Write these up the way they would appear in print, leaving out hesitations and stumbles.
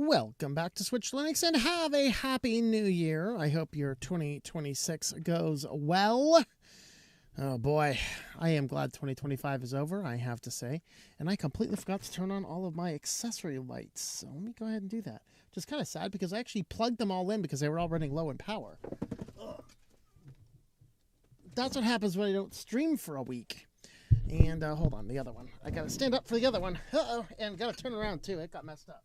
Welcome back to Switch Linux and have a happy new year. I hope your 2026 goes well. Oh boy, I am glad 2025 is over, I have to say. And I completely forgot to turn on all of my accessory lights. So let me go ahead and do that. Just kind of sad because I actually plugged them all in because they were all running low in power. Ugh. That's what happens when I don't stream for a week. And hold on, the other one. I gotta stand up for the other one. Uh-oh, and gotta turn around too. It got messed up.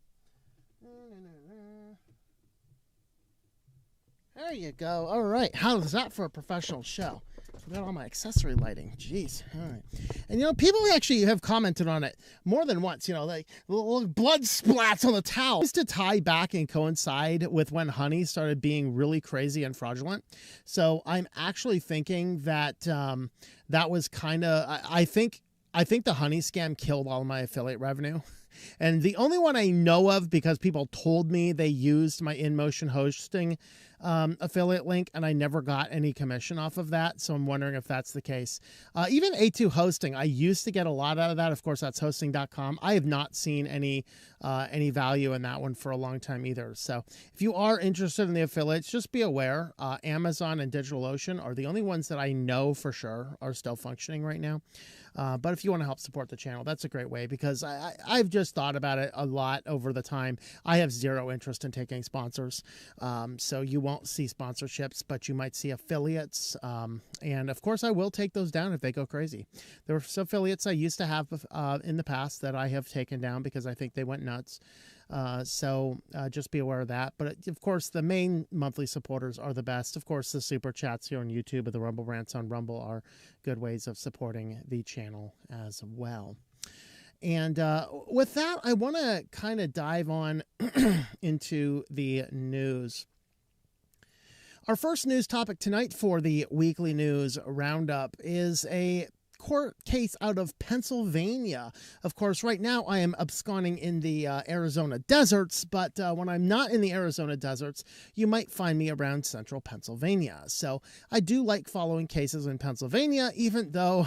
There you go. All right. How's that for a professional show? Forgot all my accessory lighting. Jeez. All right. And, you know, people actually have commented on it more than once, you know, like little blood splats on the towel. Just to tie back and coincide with when honey started being really crazy and fraudulent. So I'm actually thinking that that was kind of, I think the honey scam killed all of my affiliate revenue. And the only one I know of, because people told me they used my InMotion hosting affiliate link, and I never got any commission off of that. So I'm wondering if that's the case. Even A2 hosting, I used to get a lot out of that. Of course, that's hosting.com. I have not seen any value in that one for a long time either. So if you are interested in the affiliates, just be aware. Amazon and DigitalOcean are the only ones that I know for sure are still functioning right now. But if you want to help support the channel, that's a great way, because I've just thought about it a lot over the time. I have zero interest in taking sponsors. So you won't see sponsorships, but you might see affiliates. And of course, I will take those down if they go crazy. There were some affiliates I used to have in the past that I have taken down because I think they went nuts. So just be aware of that. But of course, the main monthly supporters are the best. Of course, the super chats here on YouTube or the Rumble Rants on Rumble are good ways of supporting the channel as well. And with that, I want to kind of dive on into the news. Our first news topic tonight for the Weekly News Roundup is a court case out of Pennsylvania. Of course, right now I am absconding in the Arizona deserts, but when I'm not in the Arizona deserts, you might find me around central Pennsylvania. So I do like following cases in Pennsylvania, even though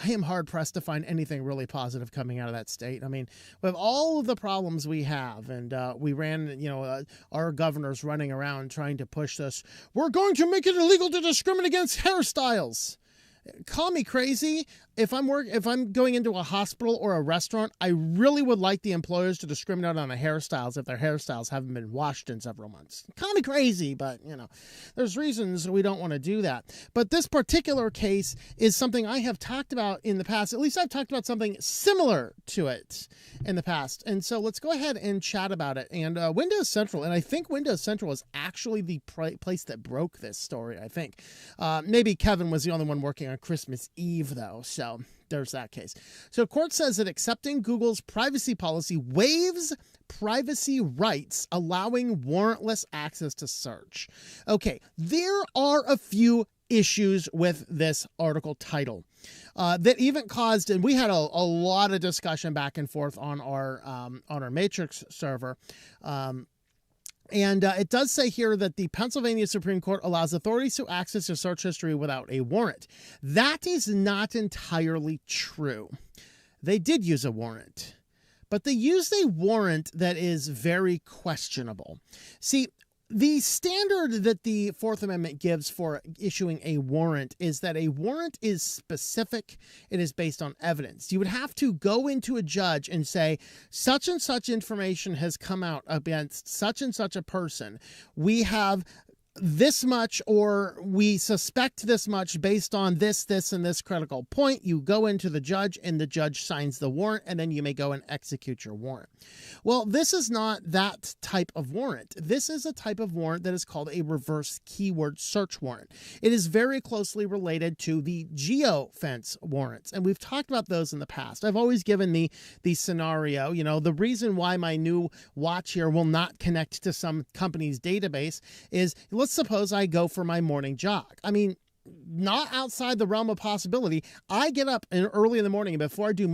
I am hard-pressed to find anything really positive coming out of that state. I mean, with all of the problems we have, and we ran, you know, our governor's running around trying to push this, we're going to make it illegal to discriminate against hairstyles. Call me crazy. If I'm going into a hospital or a restaurant, I really would like the employers to discriminate on the hairstyles if their hairstyles haven't been washed in several months. Call me crazy, but, you know, there's reasons we don't want to do that. But this particular case is something I have talked about in the past. At least I've talked about something similar to it in the past. And so let's go ahead and chat about it. And Windows Central, and I think Windows Central is actually the place that broke this story, I think. Maybe Kevin was the only one working on Christmas Eve, though. So there's that case. So court says that accepting Google's privacy policy waives privacy rights, allowing warrantless access to search. Okay, there are a few issues with this article title that even caused, and we had a lot of discussion back and forth on our Matrix server. And it does say here that the Pennsylvania Supreme Court allows authorities to access your search history without a warrant. That is not entirely true. They did use a warrant, but they used a warrant that is very questionable. See, the standard that the Fourth Amendment gives for issuing a warrant is that a warrant is specific. It is based on evidence. You would have to go into a judge and say, such and such information has come out against such and such a person. We have this much, or we suspect this much based on this, and this critical point. You go into the judge and the judge signs the warrant, and then you may go and execute your warrant. Well, this is not that type of warrant. This is a type of warrant that is called a reverse keyword search warrant. It is very closely related to the geofence warrants, and we've talked about those in the past. I've always given the scenario, you know, the reason why my new watch here will not connect to some company's database is, let's suppose I go for my morning jog. I mean, not outside the realm of possibility. I get up early in the morning, and before I do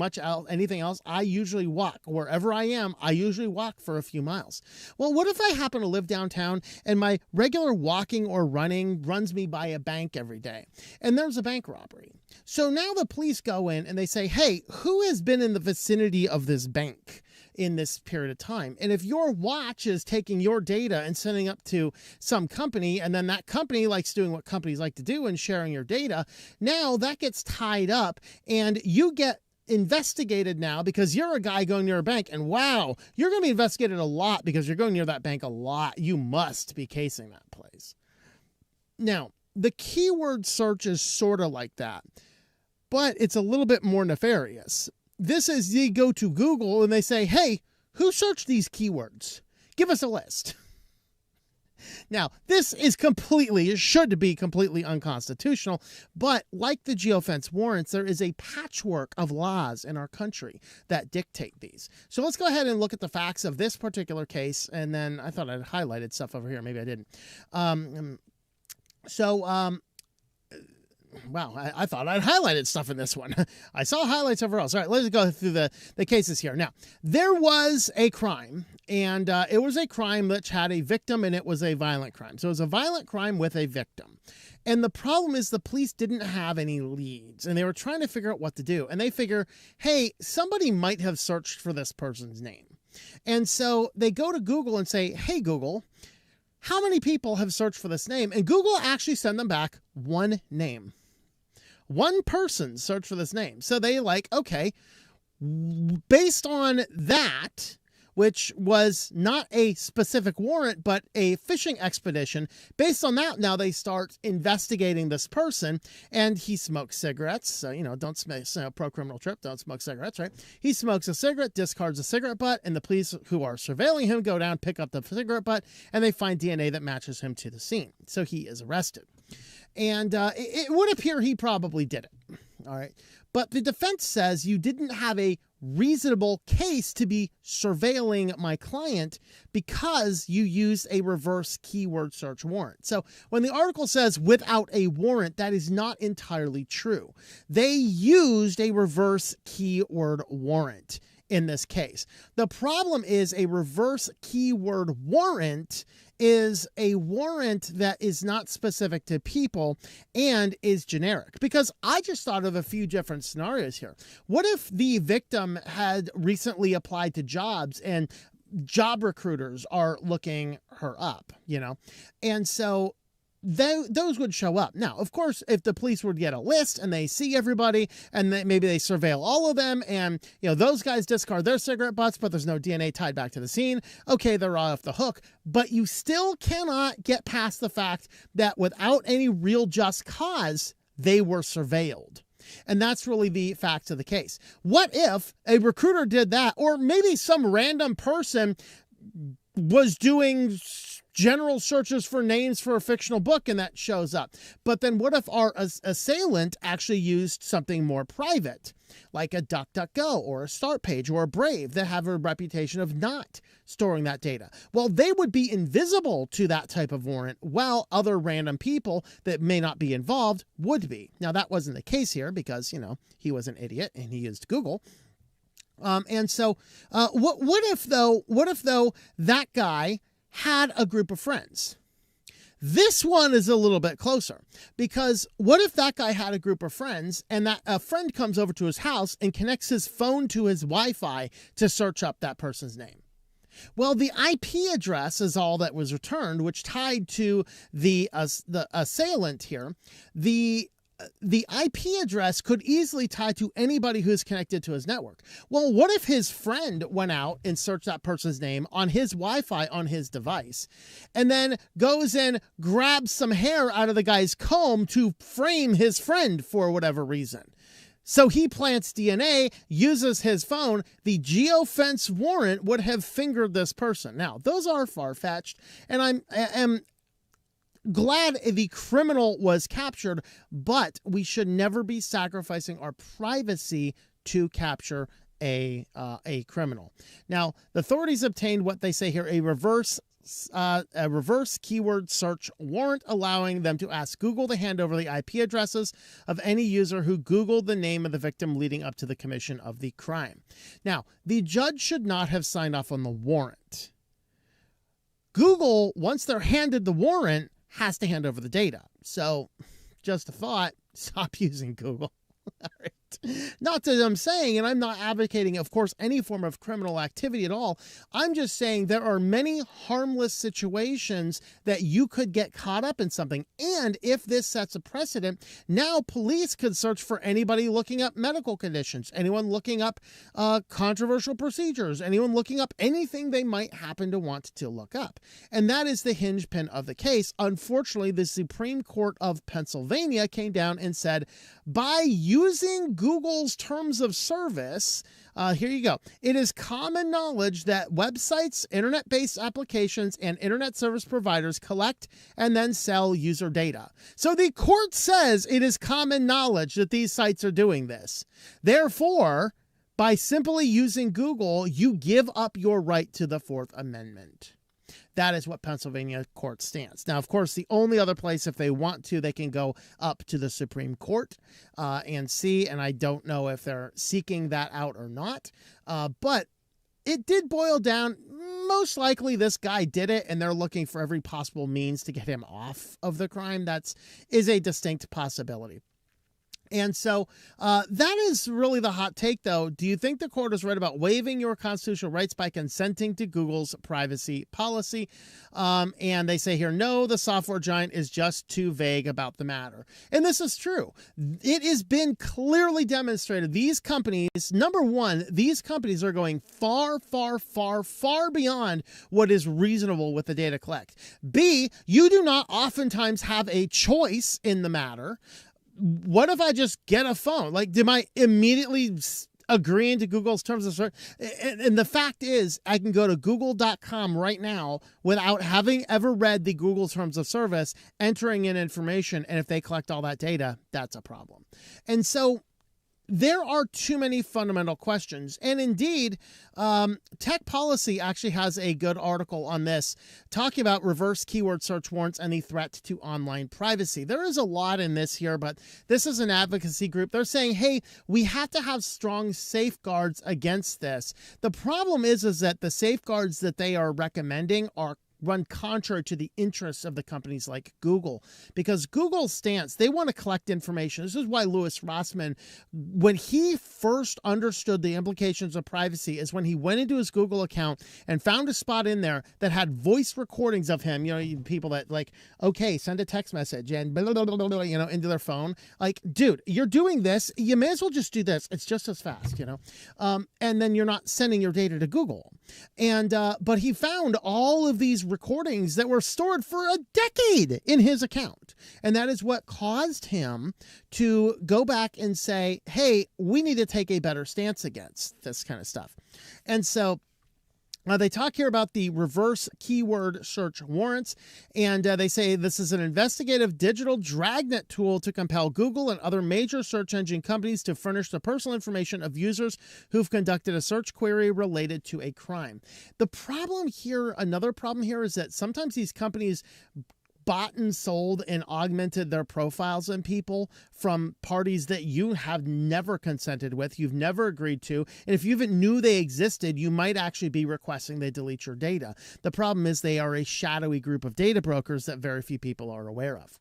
anything else, I usually walk. Wherever I am, I usually walk for a few miles. Well, what if I happen to live downtown and my regular walking or running runs me by a bank every day, and there's a bank robbery? So now the police go in and they say, hey, who has been in the vicinity of this bank? in this period of time. And if your watch is taking your data and sending up to some company, and then that company likes doing what companies like to do and sharing your data, now that gets tied up and you get investigated now because you're a guy going near a bank, and wow, you're going to be investigated a lot because you're going near that bank a lot. You must be casing that place. Now, the keyword search is sort of like that, but it's a little bit more nefarious. This is, you go to Google and they say, hey, who searched these keywords? Give us a list. Now, this is it should be completely unconstitutional, but like the geofence warrants, there is a patchwork of laws in our country that dictate these. So let's go ahead and look at the facts of this particular case, and then I thought I'd highlighted stuff over here. Maybe I didn't. Wow, I thought I'd highlighted stuff in this one. I saw highlights everywhere else. All right, let's go through the cases here. Now, there was a crime, and it was a crime which had a victim, and it was a violent crime. So it was a violent crime with a victim. And the problem is the police didn't have any leads, and they were trying to figure out what to do. And they figure, hey, somebody might have searched for this person's name. And so they go to Google and say, hey, Google, how many people have searched for this name? And Google actually sent them back one name. One person searched for this name. So they okay, based on that, which was not a specific warrant, but a fishing expedition, based on that, now they start investigating this person, and he smokes cigarettes. So, don't smoke, pro-criminal trip, don't smoke cigarettes, right? He smokes a cigarette, discards a cigarette butt, and the police who are surveilling him go down, pick up the cigarette butt, and they find DNA that matches him to the scene. So he is arrested. And it would appear he probably did it. All right. But the defense says you didn't have a reasonable case to be surveilling my client because you used a reverse keyword search warrant. So when the article says without a warrant, that is not entirely true. They used a reverse keyword warrant in this case. The problem is a reverse keyword warrant is a warrant that is not specific to people and is generic. Because I just thought of a few different scenarios here. What if the victim had recently applied to jobs and job recruiters are looking her up, And so those would show up. Now, of course, if the police would get a list and they see everybody and maybe they surveil all of them and, those guys discard their cigarette butts, but there's no DNA tied back to the scene. Okay, they're off the hook, but you still cannot get past the fact that without any real just cause, they were surveilled. And that's really the facts of the case. What if a recruiter did that, or maybe some random person was doing general searches for names for a fictional book and that shows up? But then what if our assailant actually used something more private, like a DuckDuckGo or a Start Page or a Brave that have a reputation of not storing that data? Well, they would be invisible to that type of warrant, while other random people that may not be involved would be. Now, that wasn't the case here because, he was an idiot and he used Google. And so what if though that guy had a group of friends? This one is a little bit closer, because what if that guy had a group of friends and that a friend comes over to his house and connects his phone to his Wi-Fi to search up that person's name? Well, the IP address is all that was returned, which tied to the assailant here. The IP address could easily tie to anybody who's connected to his network. Well, what if his friend went out and searched that person's name on his Wi-Fi on his device, and then goes and grabs some hair out of the guy's comb to frame his friend for whatever reason? So he plants DNA, uses his phone. The geofence warrant would have fingered this person. Now, those are far-fetched, and I am glad the criminal was captured, but we should never be sacrificing our privacy to capture a criminal. Now, the authorities obtained what they say here, a reverse keyword search warrant, allowing them to ask Google to hand over the IP addresses of any user who Googled the name of the victim leading up to the commission of the crime. Now, the judge should not have signed off on the warrant. Google, once they're handed the warrant, has to hand over the data. So just a thought, stop using Google. All right. Not that I'm saying, and I'm not advocating, of course, any form of criminal activity at all. I'm just saying there are many harmless situations that you could get caught up in something. And if this sets a precedent, now police could search for anybody looking up medical conditions, anyone looking up controversial procedures, anyone looking up anything they might happen to want to look up. And that is the hinge pin of the case. Unfortunately, the Supreme Court of Pennsylvania came down and said, by using Google's terms of service, here you go. It is common knowledge that websites, internet-based applications, and internet service providers collect and then sell user data. So the court says it is common knowledge that these sites are doing this. Therefore, by simply using Google, you give up your right to the Fourth Amendment. That is what Pennsylvania court stands. Now, of course, the only other place, if they want to, they can go up to the Supreme Court and see. And I don't know if they're seeking that out or not. But it did boil down. Most likely this guy did it, and they're looking for every possible means to get him off of the crime. That is a distinct possibility. And so that is really the hot take, though. Do you think the court is right about waiving your constitutional rights by consenting to Google's privacy policy? And they say here, no, the software giant is just too vague about the matter. And this is true. It has been clearly demonstrated. These companies, number one, these companies are going far, far, far, far beyond what is reasonable with the data collect. B, you do not oftentimes have a choice in the matter. What if I just get a phone? Like, am I immediately agreeing to Google's terms of service? And the fact is, I can go to google.com right now without having ever read the Google terms of service, entering in information. And if they collect all that data, that's a problem. And so there are too many fundamental questions. And indeed, Tech Policy actually has a good article on this, talking about reverse keyword search warrants and the threat to online privacy. There is a lot in this here, but this is an advocacy group. They're saying, hey, we have to have strong safeguards against this. The problem is that the safeguards that they are recommending are run contrary to the interests of the companies like Google, because Google's stance, they want to collect information. This is why Louis Rossmann, when he first understood the implications of privacy, is when he went into his Google account and found a spot in there that had voice recordings of him, people that like, okay, send a text message and blah, blah, blah, blah, blah, into their phone. Like, dude, you're doing this. You may as well just do this. It's just as fast, and then you're not sending your data to Google. And, but he found all of these recordings that were stored for a decade in his account. And that is what caused him to go back and say, hey, we need to take a better stance against this kind of stuff. And so they talk here about the reverse keyword search warrants, and they say this is an investigative digital dragnet tool to compel Google and other major search engine companies to furnish the personal information of users who've conducted a search query related to a crime. The problem here, another problem here, is that sometimes these companies bought and sold and augmented their profiles on people from parties that you have never consented with, you've never agreed to. And if you even knew they existed, you might actually be requesting they delete your data. The problem is they are a shadowy group of data brokers that very few people are aware of.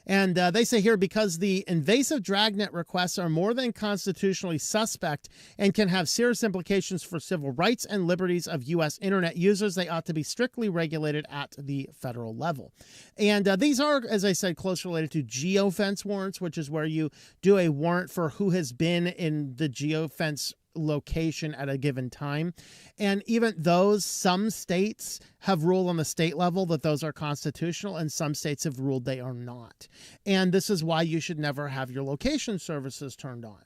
And they say here, because the invasive dragnet requests are more than constitutionally suspect and can have serious implications for civil rights and liberties of U.S. internet users, they ought to be strictly regulated at the federal level. And these are, as I said, close related to geofence warrants, which is where you do a warrant for who has been in the geofence location at a given time. And even those, some states have ruled on the state level that those are constitutional, and some states have ruled they are not. And this is why you should never have your location services turned on.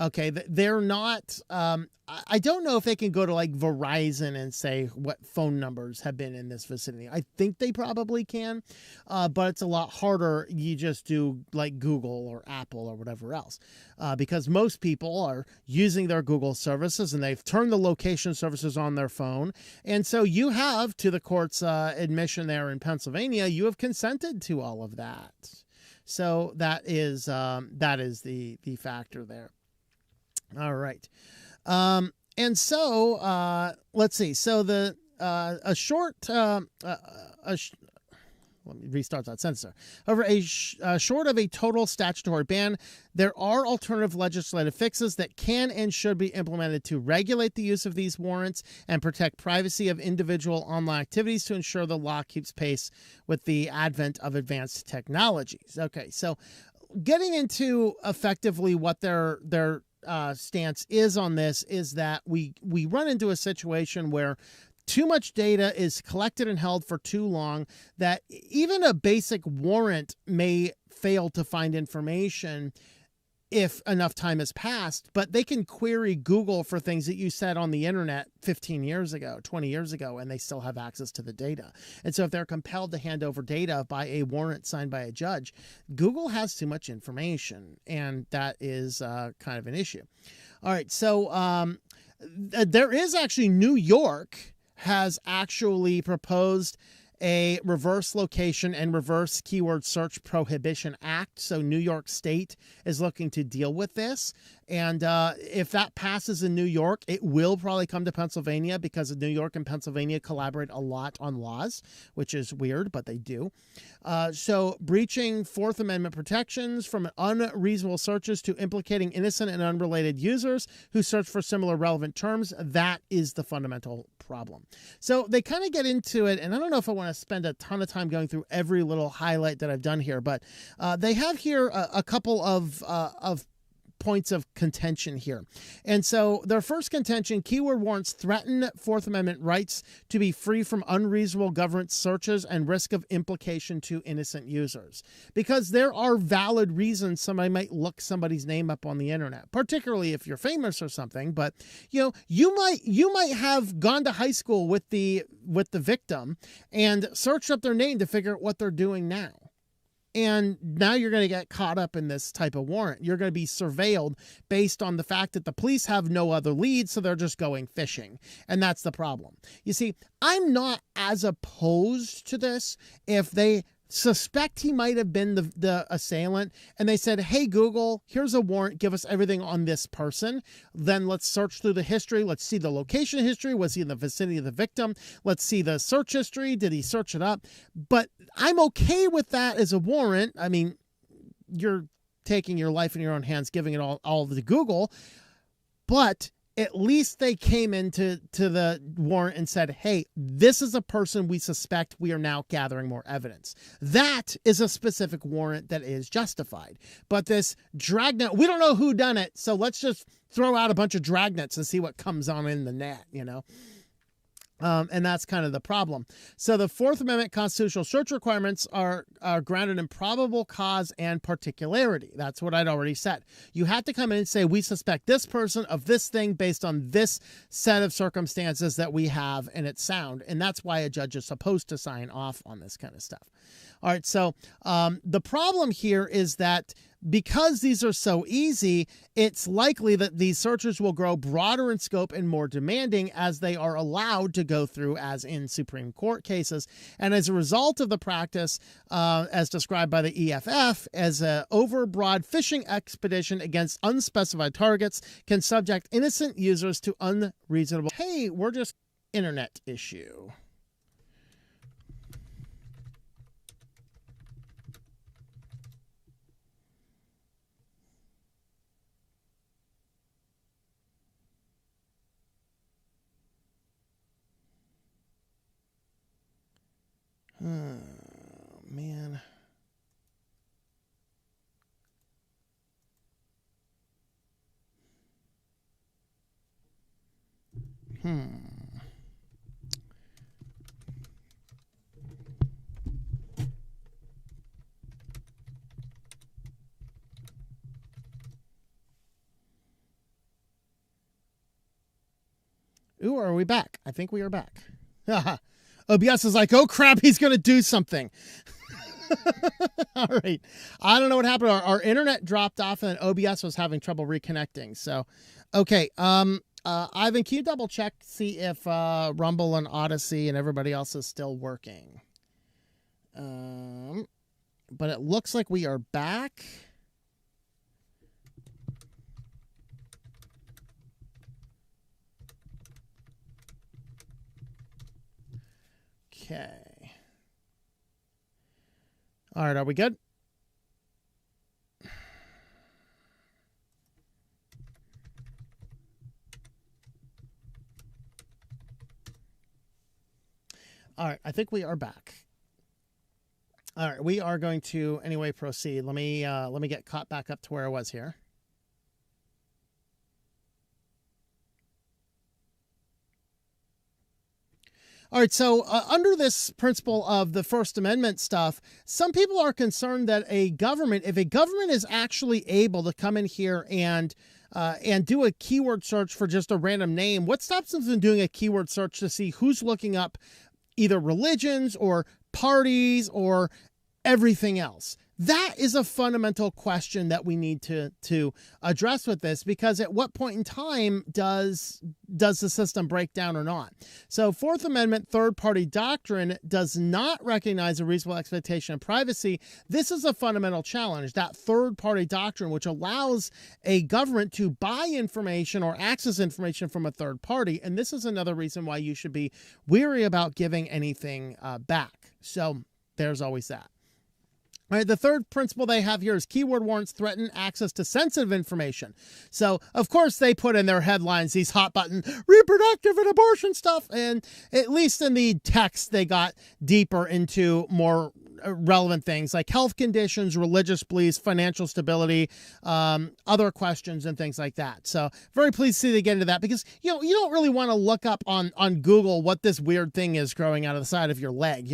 Okay, they're not, I don't know if they can go to like Verizon and say what phone numbers have been in this vicinity. I think they probably can, but it's a lot harder. You just do like Google or Apple or whatever else, because most people are using their Google services and they've turned the location services on their phone. And so you have, to the court's admission there in Pennsylvania, you have consented to all of that. So that is the factor there. All right. And so let's see. So the let me restart that sentence there. However, short of a total statutory ban, there are alternative legislative fixes that can and should be implemented to regulate the use of these warrants and protect privacy of individual online activities to ensure the law keeps pace with the advent of advanced technologies. Okay, so getting into effectively what their stance is on this is that we run into a situation where too much data is collected and held for too long, that even a basic warrant may fail to find information if enough time has passed, but they can query Google for things that you said on the internet 15 years ago, 20 years ago, and they still have access to the data. And so if they're compelled to hand over data by a warrant signed by a judge, Google has too much information, and that is kind of an issue. All right, so there is actually New York has actually proposed a reverse location and reverse keyword search prohibition act. So New York State is looking to deal with this. And if that passes in New York, it will probably come to Pennsylvania because New York and Pennsylvania collaborate a lot on laws, which is weird, but they do. So breaching Fourth Amendment protections from unreasonable searches to implicating innocent and unrelated users who search for similar relevant terms, that is the fundamental problem. So they kind of get into it, and I don't know if I want to spend a ton of time going through every little highlight that I've done here, but they have here a couple of points of contention here. And so their first contention, keyword warrants threaten Fourth Amendment rights to be free from unreasonable government searches and risk of implication to innocent users. Because there are valid reasons somebody might look somebody's name up on the internet, particularly if you're famous or something. But you might have gone to high school with the victim and searched up their name to figure out what they're doing now. And now you're going to get caught up in this type of warrant. You're going to be surveilled based on the fact that the police have no other leads, so they're just going fishing. And that's the problem. You see, I'm not as opposed to this if they suspect he might have been the assailant and they said, hey, Google, here's a warrant, give us everything on this person. Then let's search through the history. Let's see the location history. Was he in the vicinity of the victim? Let's see the search history. Did he search it up? But I'm okay with that as a warrant. I mean, you're taking your life in your own hands, giving it all to Google, but at least they came into the warrant and said, hey, this is a person we suspect. We are now gathering more evidence. That is a specific warrant that is justified. But this dragnet, we don't know who done it, so let's just throw out a bunch of dragnets and see what comes on in the net, you know? And that's kind of the problem. So the Fourth Amendment constitutional search requirements are grounded in probable cause and particularity. That's what I'd already said. You have to come in and say, we suspect this person of this thing based on this set of circumstances that we have, and it's sound. And that's why a judge is supposed to sign off on this kind of stuff. All right, so the problem here is that because these are so easy, it's likely that these searches will grow broader in scope and more demanding as they are allowed to go through, as in Supreme Court cases. And as a result of the practice, as described by the EFF, as an overbroad fishing expedition against unspecified targets can subject innocent users to unreasonable, hey, we're just internet issue. Oh, man. Ooh, are we back? I think we are back. OBS is like, oh crap, he's going to do something. All right. I don't know what happened. Our internet dropped off and OBS was having trouble reconnecting. So, okay. Ivan, can you double check, see if Rumble and Odyssey and everybody else is still working? But it looks like we are back. Okay. All right, are we good? All right, I think we are back. All right, we are going to anyway proceed. Let me get caught back up to where I was here. All right, so under this principle of the First Amendment stuff, some people are concerned that if a government is actually able to come in here and do a keyword search for just a random name, what stops them from doing a keyword search to see who's looking up either religions or parties or everything else? That is a fundamental question that we need to address with this, because at what point in time does the system break down or not? So Fourth Amendment third-party doctrine does not recognize a reasonable expectation of privacy. This is a fundamental challenge, that third-party doctrine, which allows a government to buy information or access information from a third party. And this is another reason why you should be weary about giving anything back. So there's always that. All right, the third principle they have here is keyword warrants threaten access to sensitive information. So, of course, they put in their headlines these hot button reproductive and abortion stuff. And at least in the text, they got deeper into more relevant things like health conditions, religious beliefs, financial stability, other questions and things like that. So very pleased to see they get into that, because you don't really want to look up on Google what this weird thing is growing out of the side of your leg.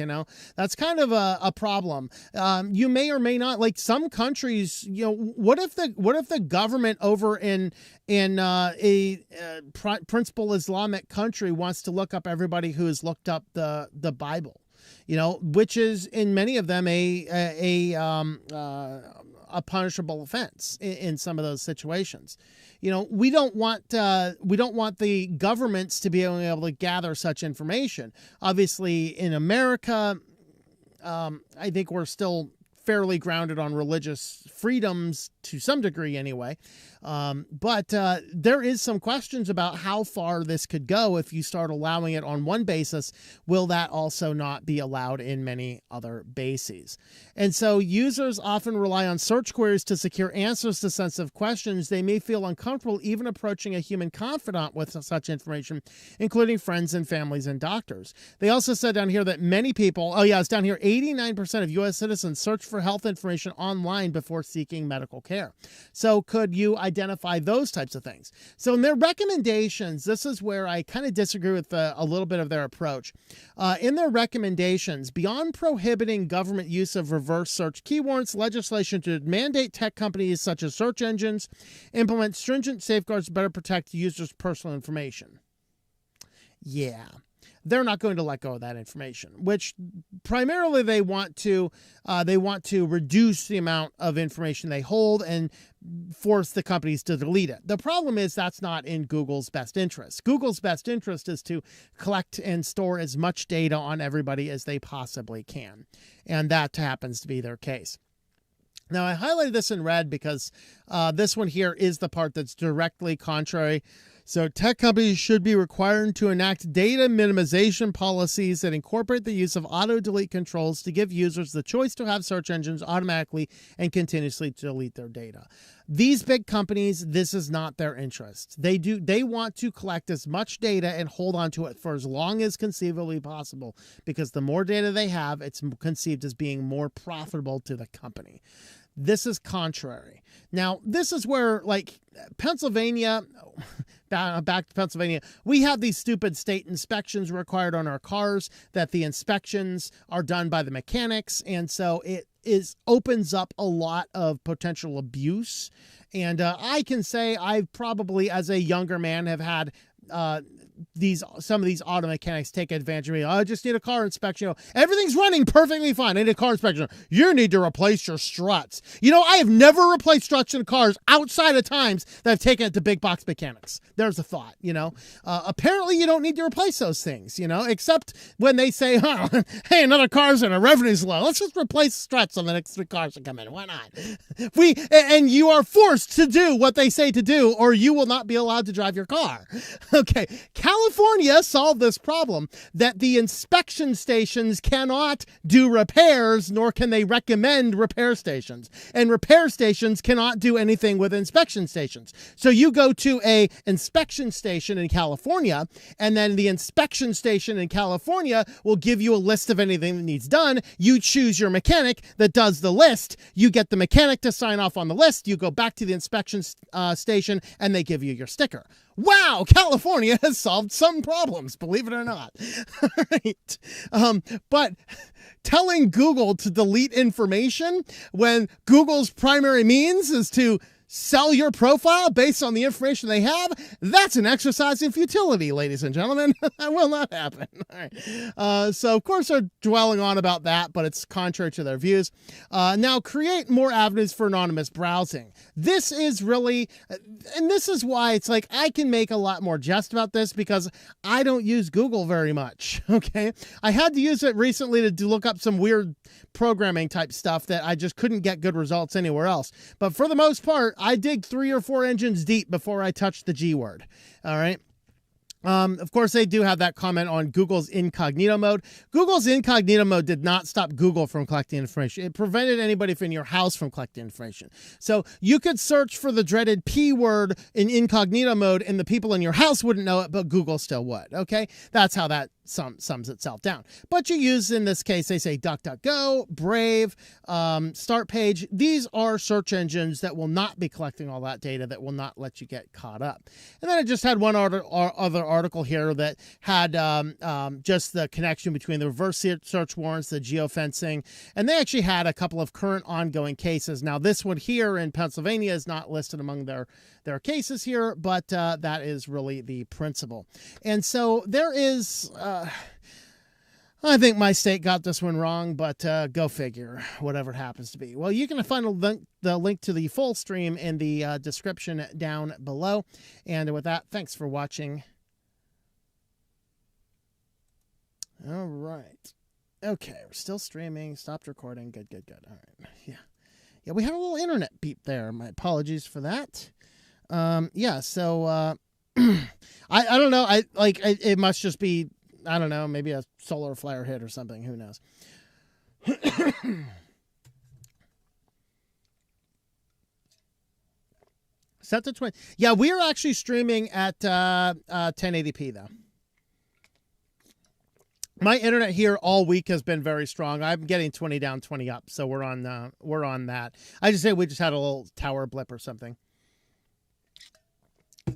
That's kind of a problem. You may or may not, like some countries, what if the government over in a principal Islamic country wants to look up everybody who has looked up the Bible? Which is in many of them a punishable offense in some of those situations. We don't want the governments to be able to gather such information. Obviously, in America, I think we're still fairly grounded on religious freedoms to some degree anyway. But there is some questions about how far this could go if you start allowing it on one basis. Will that also not be allowed in many other bases? And so users often rely on search queries to secure answers to sensitive questions. They may feel uncomfortable even approaching a human confidant with such information, including friends and families and doctors. They also said down here that many people, it's down here, 89% of U.S. citizens search for health information online before seeking medical care. So could you identify those types of things? So in their recommendations, this is where I kind of disagree with a little bit of their approach. In their recommendations, beyond prohibiting government use of reverse search key warrants, legislation to mandate tech companies such as search engines implement stringent safeguards to better protect users' personal information. Yeah. They're not going to let go of that information, which primarily they want to reduce the amount of information they hold and force the companies to delete it. The problem is that's not in Google's best interest. Google's best interest is to collect and store as much data on everybody as they possibly can. And that happens to be their case. Now, I highlighted this in red because this one here is the part that's directly contrary. So tech companies should be required to enact data minimization policies that incorporate the use of auto-delete controls to give users the choice to have search engines automatically and continuously delete their data. These big companies, this is not their interest. They want to collect as much data and hold on to it for as long as conceivably possible, because the more data they have, it's conceived as being more profitable to the company. This is contrary. Now, this is where, like, Pennsylvania, back to Pennsylvania, we have these stupid state inspections required on our cars, that the inspections are done by the mechanics. And so it opens up a lot of potential abuse. And I can say I've probably, as a younger man, have had some of these auto mechanics take advantage of me. I just need a car inspection. Everything's running perfectly fine. I need a car inspection. You need to replace your struts. I have never replaced struts in cars outside of times that I've taken it to big box mechanics. There's a thought, apparently you don't need to replace those things, except when they say, hey, another car's in, our revenue's low. Let's just replace struts on the next 3 cars that come in. Why not? And you are forced to do what they say to do, or you will not be allowed to drive your car. Okay, California solved this problem that the inspection stations cannot do repairs, nor can they recommend repair stations. And repair stations cannot do anything with inspection stations. So you go to a inspection station in California, and then the inspection station in California will give you a list of anything that needs done. You choose your mechanic that does the list. You get the mechanic to sign off on the list. You go back to the inspection station, and they give you your sticker. Wow, California has solved some problems, believe it or not. Right. But telling Google to delete information when Google's primary means is to sell your profile based on the information they have, that's an exercise in futility, ladies and gentlemen. That will not happen. All right. So, of course, they're dwelling on about that, but it's contrary to their views. Now, create more avenues for anonymous browsing. This is really, and this is why it's like I can make a lot more jest about this because I don't use Google very much, okay? I had to use it recently to look up some weird programming type stuff that I just couldn't get good results anywhere else. But for the most part, I dig 3 or 4 engines deep before I touch the G word. All right. Of course, they do have that comment on Google's incognito mode. Google's incognito mode did not stop Google from collecting information. It prevented anybody from your house from collecting information. So you could search for the dreaded P word in incognito mode and the people in your house wouldn't know it, but Google still would. Okay. That's how that sums itself down. But you use, in this case, they say DuckDuckGo, Brave, Start Page. These are search engines that will not be collecting all that data, that will not let you get caught up. And then I just had one other article here that had just the connection between the reverse search warrants, the geofencing, and they actually had a couple of current ongoing cases. Now, this one here in Pennsylvania is not listed among their cases here, but that is really the principle. And so there is, I think my state got this one wrong, but go figure, whatever it happens to be. Well, you can find the link to the full stream in the description down below. And with that, thanks for watching. All right. Okay, we're still streaming. Stopped recording. Good. All right. Yeah, we had a little internet beep there. My apologies for that. Yeah, so I don't know. It must just be, I don't know, maybe a solar flare hit or something. Who knows? Set to 20. Yeah, we are actually streaming at 1080p though. My internet here all week has been very strong. I'm getting 20 down, 20 up, so we're on that. I just say we just had a little tower blip or something.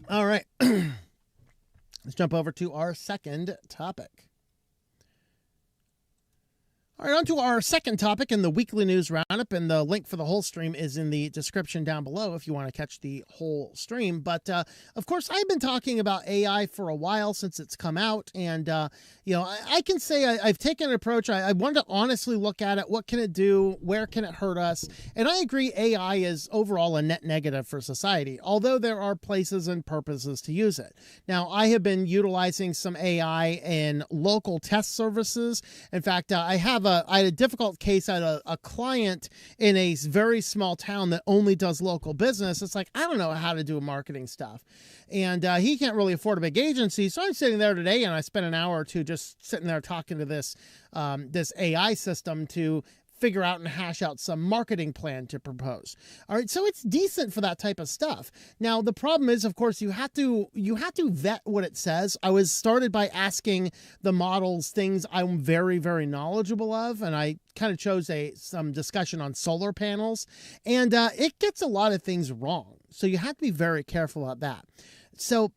All right. Let's jump over to our second topic. All right, on to our second topic in the Weekly News Roundup, and the link for the whole stream is in the description down below if you want to catch the whole stream. But, of course, I've been talking about AI for a while since it's come out, and, you know, I can say I've taken an approach. I want to honestly look at it. What can it do? Where can it hurt us? And I agree AI is overall a net negative for society, although there are places and purposes to use it. Now, I have been utilizing some AI in local test services. In fact, I had a difficult case. I had a client in a very small town that only does local business. It's like, I don't know how to do marketing stuff. And he can't really afford a big agency. So I'm sitting there today and I spent an hour or two just sitting there talking to this AI system to figure out and hash out some marketing plan to propose. All right, so it's decent for that type of stuff. Now, the problem is, of course, you have to vet what it says. I was started by asking the models things I'm very, very knowledgeable of, and I kind of chose some discussion on solar panels, and it gets a lot of things wrong. So you have to be very careful about that. So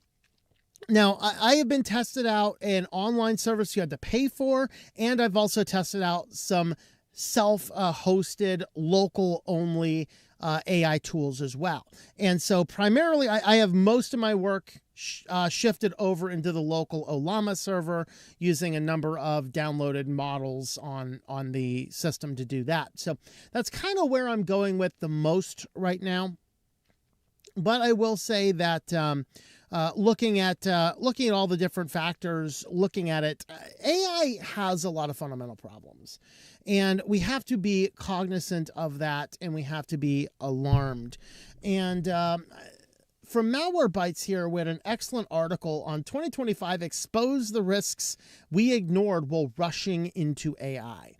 now, I have been tested out an online service you had to pay for, and I've also tested out some self-hosted, local-only AI tools as well. And so primarily, I have most of my work shifted over into the local Olama server using a number of downloaded models on the system to do that. So that's kind of where I'm going with the most right now. But I will say that looking at all the different factors, looking at it, AI has a lot of fundamental problems. And we have to be cognizant of that, and we have to be alarmed. And from Malwarebytes here, we had an excellent article on 2025 expose the risks we ignored while rushing into AI.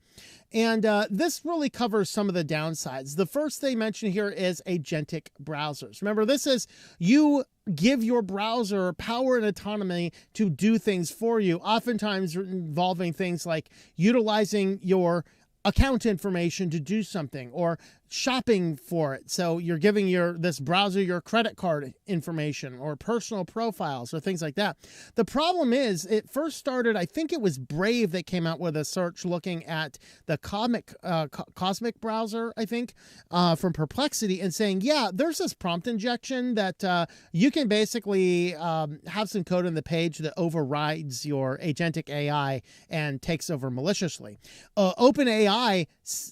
And this really covers some of the downsides. The first they mention here is agentic browsers. Remember, this is you give your browser power and autonomy to do things for you, oftentimes involving things like utilizing your account information to do something or shopping for it. So you're giving this browser your credit card information or personal profiles or things like that. The problem is it first started, I think it was Brave that came out with a search looking at the Cosmic browser, I think, from Perplexity, and saying, yeah, there's this prompt injection that you can basically have some code in the page that overrides your agentic AI and takes over maliciously. OpenAI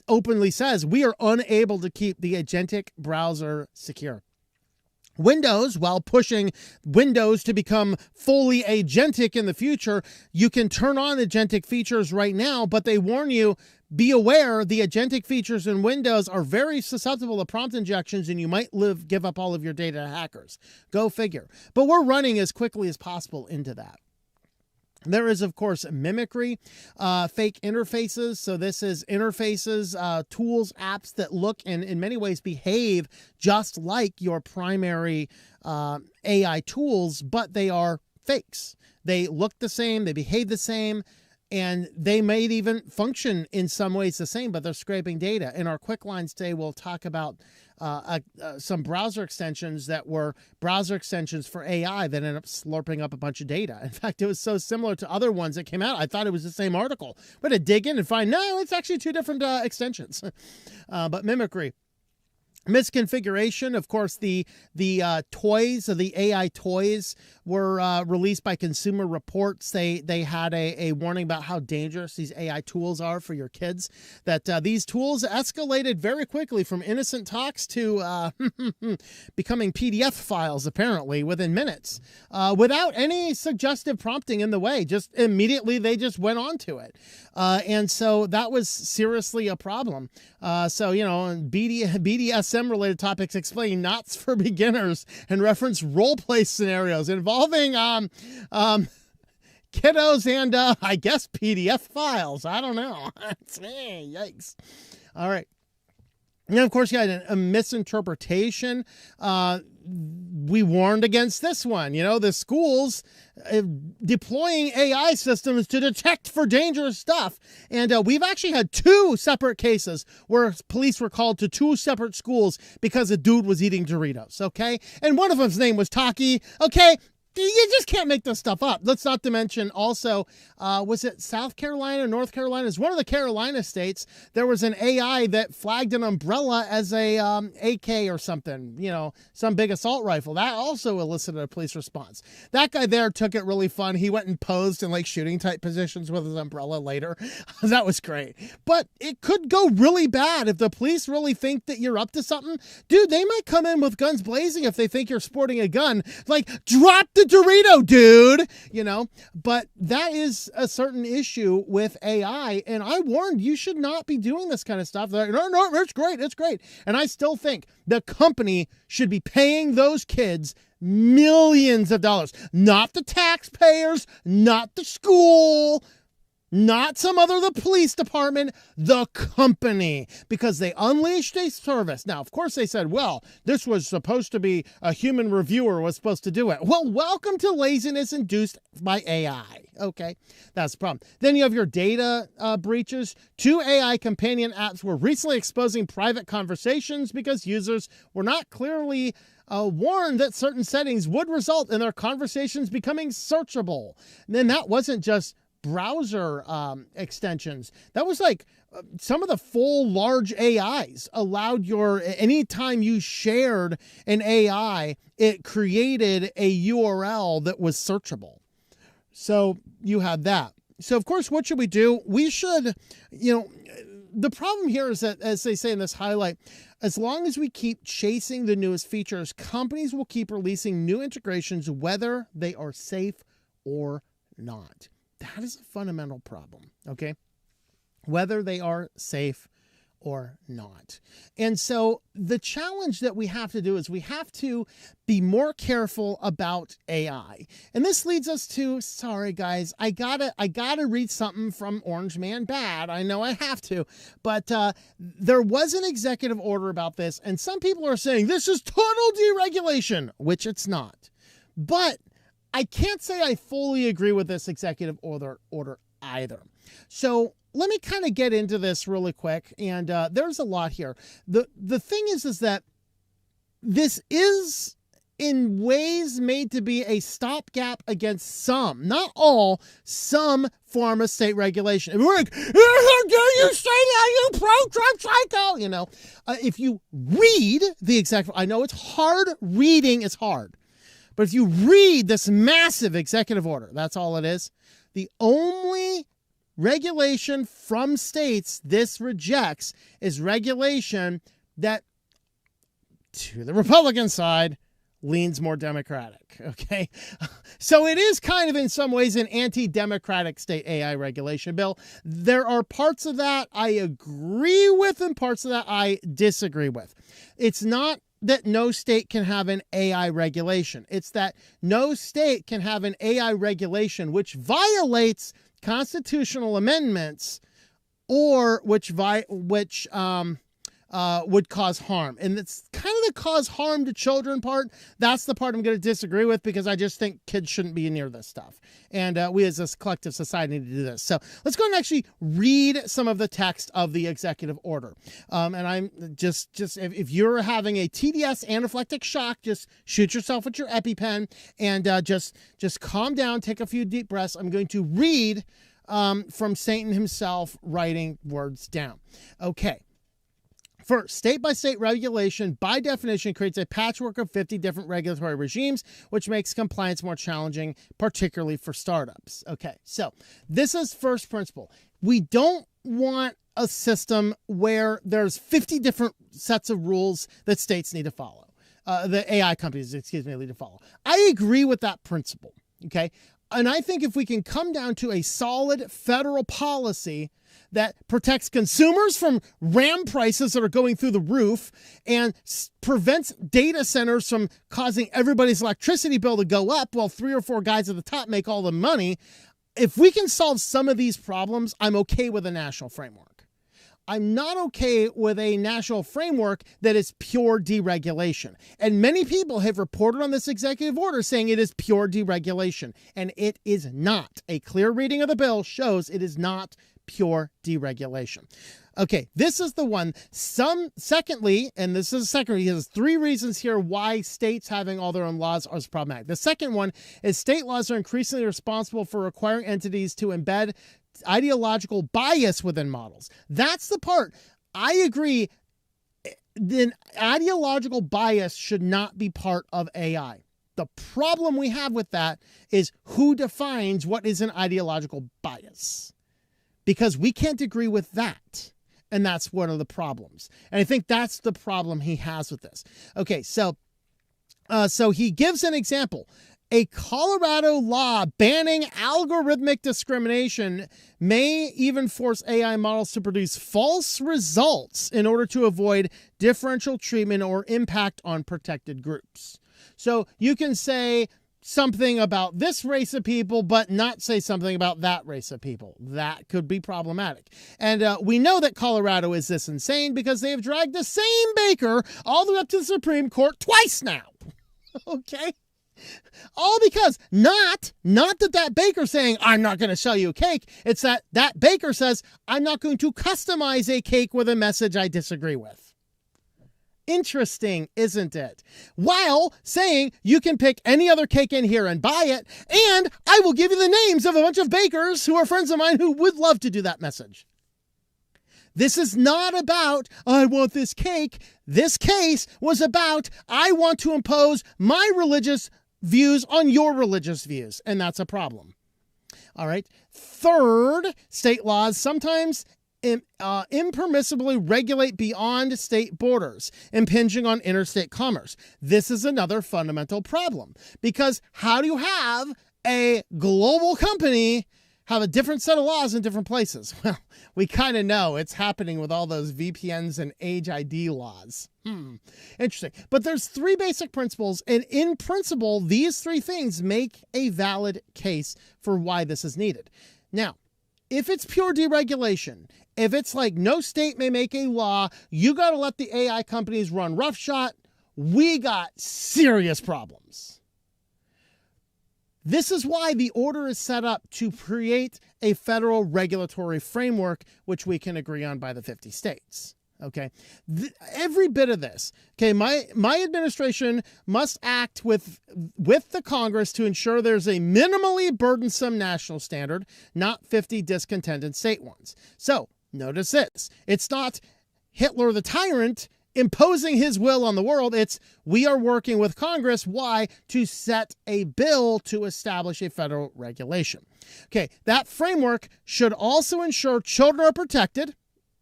openly says we are unable to keep the agentic browser secure. Windows, while pushing Windows to become fully agentic in the future, you can turn on agentic features right now, but they warn you, be aware the agentic features in Windows are very susceptible to prompt injections and you might give up all of your data to hackers. Go figure. But we're running as quickly as possible into that. There is, of course, mimicry, fake interfaces. So this is interfaces, tools, apps that look and in many ways behave just like your primary AI tools, but they are fakes. They look the same, they behave the same, and they may even function in some ways the same, but they're scraping data. In our QuickLines today, we'll talk about some browser extensions that were browser extensions for AI that ended up slurping up a bunch of data. In fact, it was so similar to other ones that came out, I thought it was the same article. But to dig in and find, no, it's actually two different extensions. But mimicry. Misconfiguration, of course, the toys, the AI toys were released by Consumer Reports. They had a warning about how dangerous these AI tools are for your kids, that these tools escalated very quickly from innocent talks to becoming PDF files, apparently, within minutes, without any suggestive prompting in the way. Just immediately, they just went on to it. And so that was seriously a problem. So, you know, BDSM-related topics explain knots for beginners and reference role-play scenarios involving kiddos and, I guess, PDF files. I don't know. Yikes. All right. And of course, you had a misinterpretation. We warned against this one. You know, the schools deploying AI systems to detect for dangerous stuff. And we've actually had two separate cases where police were called to two separate schools because a dude was eating Doritos, okay? And one of them's name was Taki, okay? You just can't make this stuff up. Let's not to mention also, was it South Carolina, North Carolina? It's one of the Carolina states. There was an AI that flagged an umbrella as a AK or something, you know, some big assault rifle. That also elicited a police response. That guy there took it really fun. He went and posed in like shooting type positions with his umbrella later. That was great. But it could go really bad if the police really think that you're up to something. Dude, they might come in with guns blazing if they think you're sporting a gun. Like, drop the Dorito, dude, you know, but that is a certain issue with AI. And I warned you should not be doing this kind of stuff. Like, no, it's great. It's great. And I still think the company should be paying those kids millions of dollars, not the taxpayers, not the school, not the police department, the company, because they unleashed a service. Now, of course, they said, well, this was supposed to be a human reviewer was supposed to do it. Well, welcome to laziness induced by AI. Okay, that's the problem. Then you have your data breaches. Two AI companion apps were recently exposing private conversations because users were not clearly warned that certain settings would result in their conversations becoming searchable. And then that wasn't just browser extensions. That was like some of the full large AIs allowed anytime you shared an AI, it created a URL that was searchable. So you had that. So of course, what should we do? We should, you know, the problem here is that, as they say in this highlight, as long as we keep chasing the newest features, companies will keep releasing new integrations, whether they are safe or not. That is a fundamental problem, okay? Whether they are safe or not. And so the challenge that we have to do is we have to be more careful about AI. And this leads us to, sorry guys, I gotta read something from Orange Man Bad. I know I have to, but there was an executive order about this, and some people are saying this is total deregulation, which it's not. But I can't say I fully agree with this executive order either. So let me kind of get into this really quick, and there's a lot here. The thing is that this is in ways made to be a stopgap against some, not all, some form of state regulation. And we're like, how dare you say that, you pro-Trump psycho? You know, if you read the executive, I know it's hard, reading is hard, but if you read this massive executive order, that's all it is. The only regulation from states this rejects is regulation that, to the Republican side, leans more Democratic, okay? So it is kind of in some ways an anti-democratic state AI regulation bill. There are parts of that I agree with and parts of that I disagree with. It's not that no state can have an AI regulation. It's that no state can have an AI regulation which violates constitutional amendments or which would cause harm. And it's kind of the cause harm to children part. That's the part I'm going to disagree with, because I just think kids shouldn't be near this stuff. And we as a collective society need to do this. So let's go and actually read some of the text of the executive order. And I'm just if you're having a TDS anaphylactic shock, just shoot yourself with your EpiPen and just calm down, take a few deep breaths. I'm going to read from Satan himself writing words down. Okay. First, state-by-state regulation, by definition, creates a patchwork of 50 different regulatory regimes, which makes compliance more challenging, particularly for startups. Okay, so this is first principle. We don't want a system where there's 50 different sets of rules that states need to follow. The AI companies, need to follow. I agree with that principle, okay? And I think if we can come down to a solid federal policy that protects consumers from RAM prices that are going through the roof and prevents data centers from causing everybody's electricity bill to go up while 3 or 4 guys at the top make all the money. If we can solve some of these problems, I'm okay with a national framework. I'm not okay with a national framework that is pure deregulation. And many people have reported on this executive order saying it is pure deregulation, and it is not. A clear reading of the bill shows it is not pure deregulation. Okay, this is the one. Secondly, and this is the second, he has 3 reasons here why states having all their own laws is problematic. The second one is state laws are increasingly responsible for requiring entities to embed ideological bias within models. That's the part. I agree. Then ideological bias should not be part of AI. The problem we have with that is who defines what is an ideological bias, because we can't agree with that. And that's one of the problems. And I think that's the problem he has with this. Okay, so he gives an example. A Colorado law banning algorithmic discrimination may even force AI models to produce false results in order to avoid differential treatment or impact on protected groups. So you can say something about this race of people, but not say something about that race of people. That could be problematic. And we know that Colorado is this insane because they have dragged the same baker all the way up to the Supreme Court twice now. Okay? All because not that baker's saying, I'm not going to sell you a cake. It's that baker says, I'm not going to customize a cake with a message I disagree with. Interesting, isn't it? While saying you can pick any other cake in here and buy it, and I will give you the names of a bunch of bakers who are friends of mine who would love to do that message. This is not about, I want this cake. This case was about, I want to impose my religious views on your religious views, and that's a problem. All right. Third, state laws sometimes impermissibly regulate beyond state borders, impinging on interstate commerce. This is another fundamental problem, because how do you have a global company have a different set of laws in different places. Well, we kind of know it's happening with all those VPNs and age ID laws. Interesting. But there's three basic principles, and in principle, these three things make a valid case for why this is needed. Now, if it's pure deregulation, if it's like no state may make a law, you got to let the AI companies run roughshod, we got serious problems. This is why the order is set up to create a federal regulatory framework, which we can agree on by the 50 states. Okay, every bit of this. Okay, my administration must act with the Congress to ensure there's a minimally burdensome national standard, not 50 discontented state ones. So notice this: it's not Hitler the tyrant imposing his will on the world. It's we are working with Congress. Why? To set a bill to establish a federal regulation. Okay, that framework should also ensure children are protected.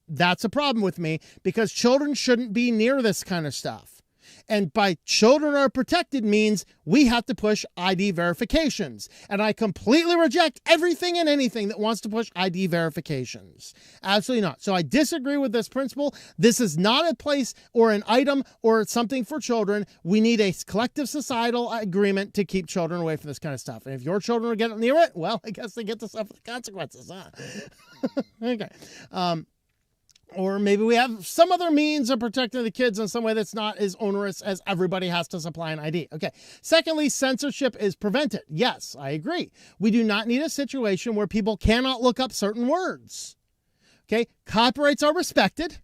That's a problem with me, because children shouldn't be near this kind of stuff. And by children are protected means we have to push ID verifications. And I completely reject everything and anything that wants to push ID verifications. Absolutely not. So I disagree with this principle. This is not a place or an item or something for children. We need a collective societal agreement to keep children away from this kind of stuff. And if your children are getting near it, well, I guess they get to suffer the consequences, huh? Okay. Or maybe we have some other means of protecting the kids in some way that's not as onerous as everybody has to supply an ID. Okay. Secondly, censorship is prevented. Yes, I agree. We do not need a situation where people cannot look up certain words. Okay. Copyrights are respected.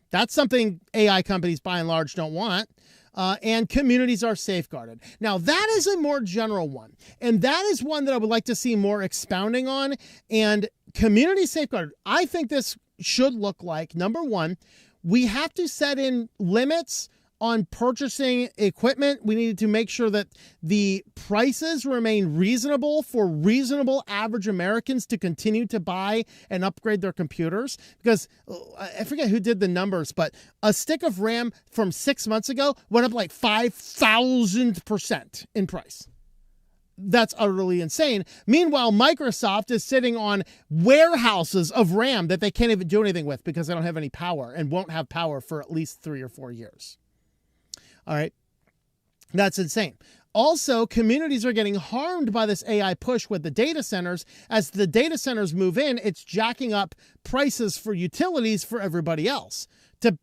That's something AI companies by and large don't want. And communities are safeguarded. Now, that is a more general one. And that is one that I would like to see more expounding on. And community safeguarded, I think this should look like, number one, we have to set in limits on purchasing equipment. We need to make sure that the prices remain reasonable for reasonable average Americans to continue to buy and upgrade their computers. Because I forget who did the numbers, but a stick of RAM from 6 months ago went up like 5,000% in price. That's utterly insane. Meanwhile, Microsoft is sitting on warehouses of RAM that they can't even do anything with because they don't have any power and won't have power for at least 3 or 4 years. All right. That's insane. Also, communities are getting harmed by this AI push with the data centers. As the data centers move in, it's jacking up prices for utilities for everybody else.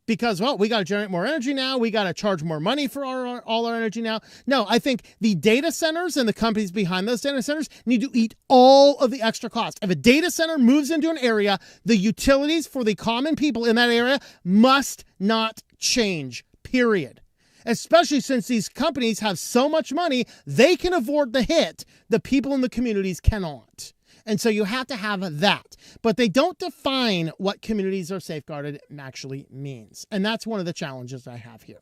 Because, well, we got to generate more energy now. We got to charge more money for all our energy now. No, I think the data centers and the companies behind those data centers need to eat all of the extra cost. If a data center moves into an area, the utilities for the common people in that area must not change, period. Especially since these companies have so much money, they can afford the hit the people in the communities cannot. And so you have to have that. But they don't define what communities are safeguarded actually means. And that's one of the challenges I have here.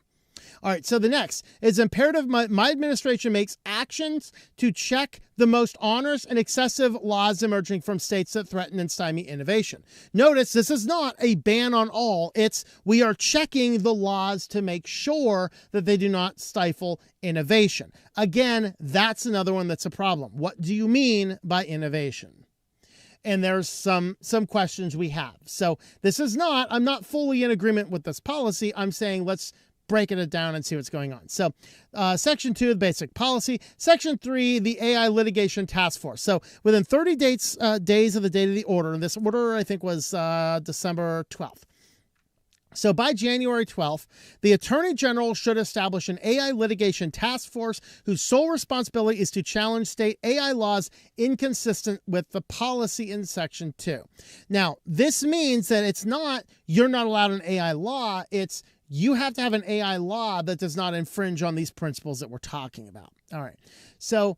All right, so the next is imperative my administration makes actions to check the most onerous and excessive laws emerging from states that threaten and stymie innovation. Notice this is not a ban on all. It's we are checking the laws to make sure that they do not stifle innovation. Again, that's another one that's a problem. What do you mean by innovation? And there's some questions we have. So this is not, I'm not fully in agreement with this policy. I'm saying let's breaking it down and see what's going on. So Section 2, the basic policy. Section 3, the AI litigation task force. So within 30 days of the date of the order, and this order I think was December 12th. So by January 12th, the Attorney General should establish an AI litigation task force whose sole responsibility is to challenge state AI laws inconsistent with the policy in Section 2. Now, this means that it's not you're not allowed an AI law, it's you have to have an AI law that does not infringe on these principles that we're talking about. All right. So,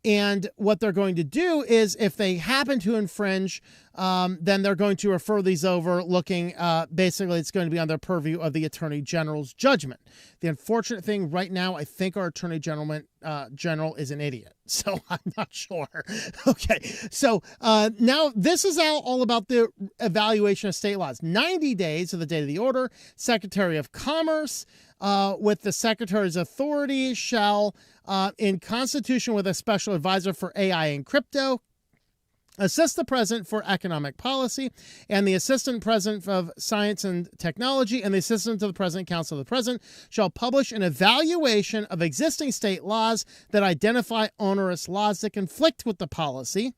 and what they're going to do is if they happen to infringe, then they're going to refer these over looking, basically it's going to be on their purview of the Attorney General's judgment. The unfortunate thing right now, I think our Attorney General is an idiot. So I'm not sure. Okay. So now this is all about the evaluation of state laws. 90 days of the date of the order, Secretary of Commerce, with the Secretary's authority shall, in constitution with a special advisor for AI and crypto, assist the president for economic policy, and the assistant president of science and technology, and the assistant to the president, counsel of the president, shall publish an evaluation of existing state laws that identify onerous laws that conflict with the policy,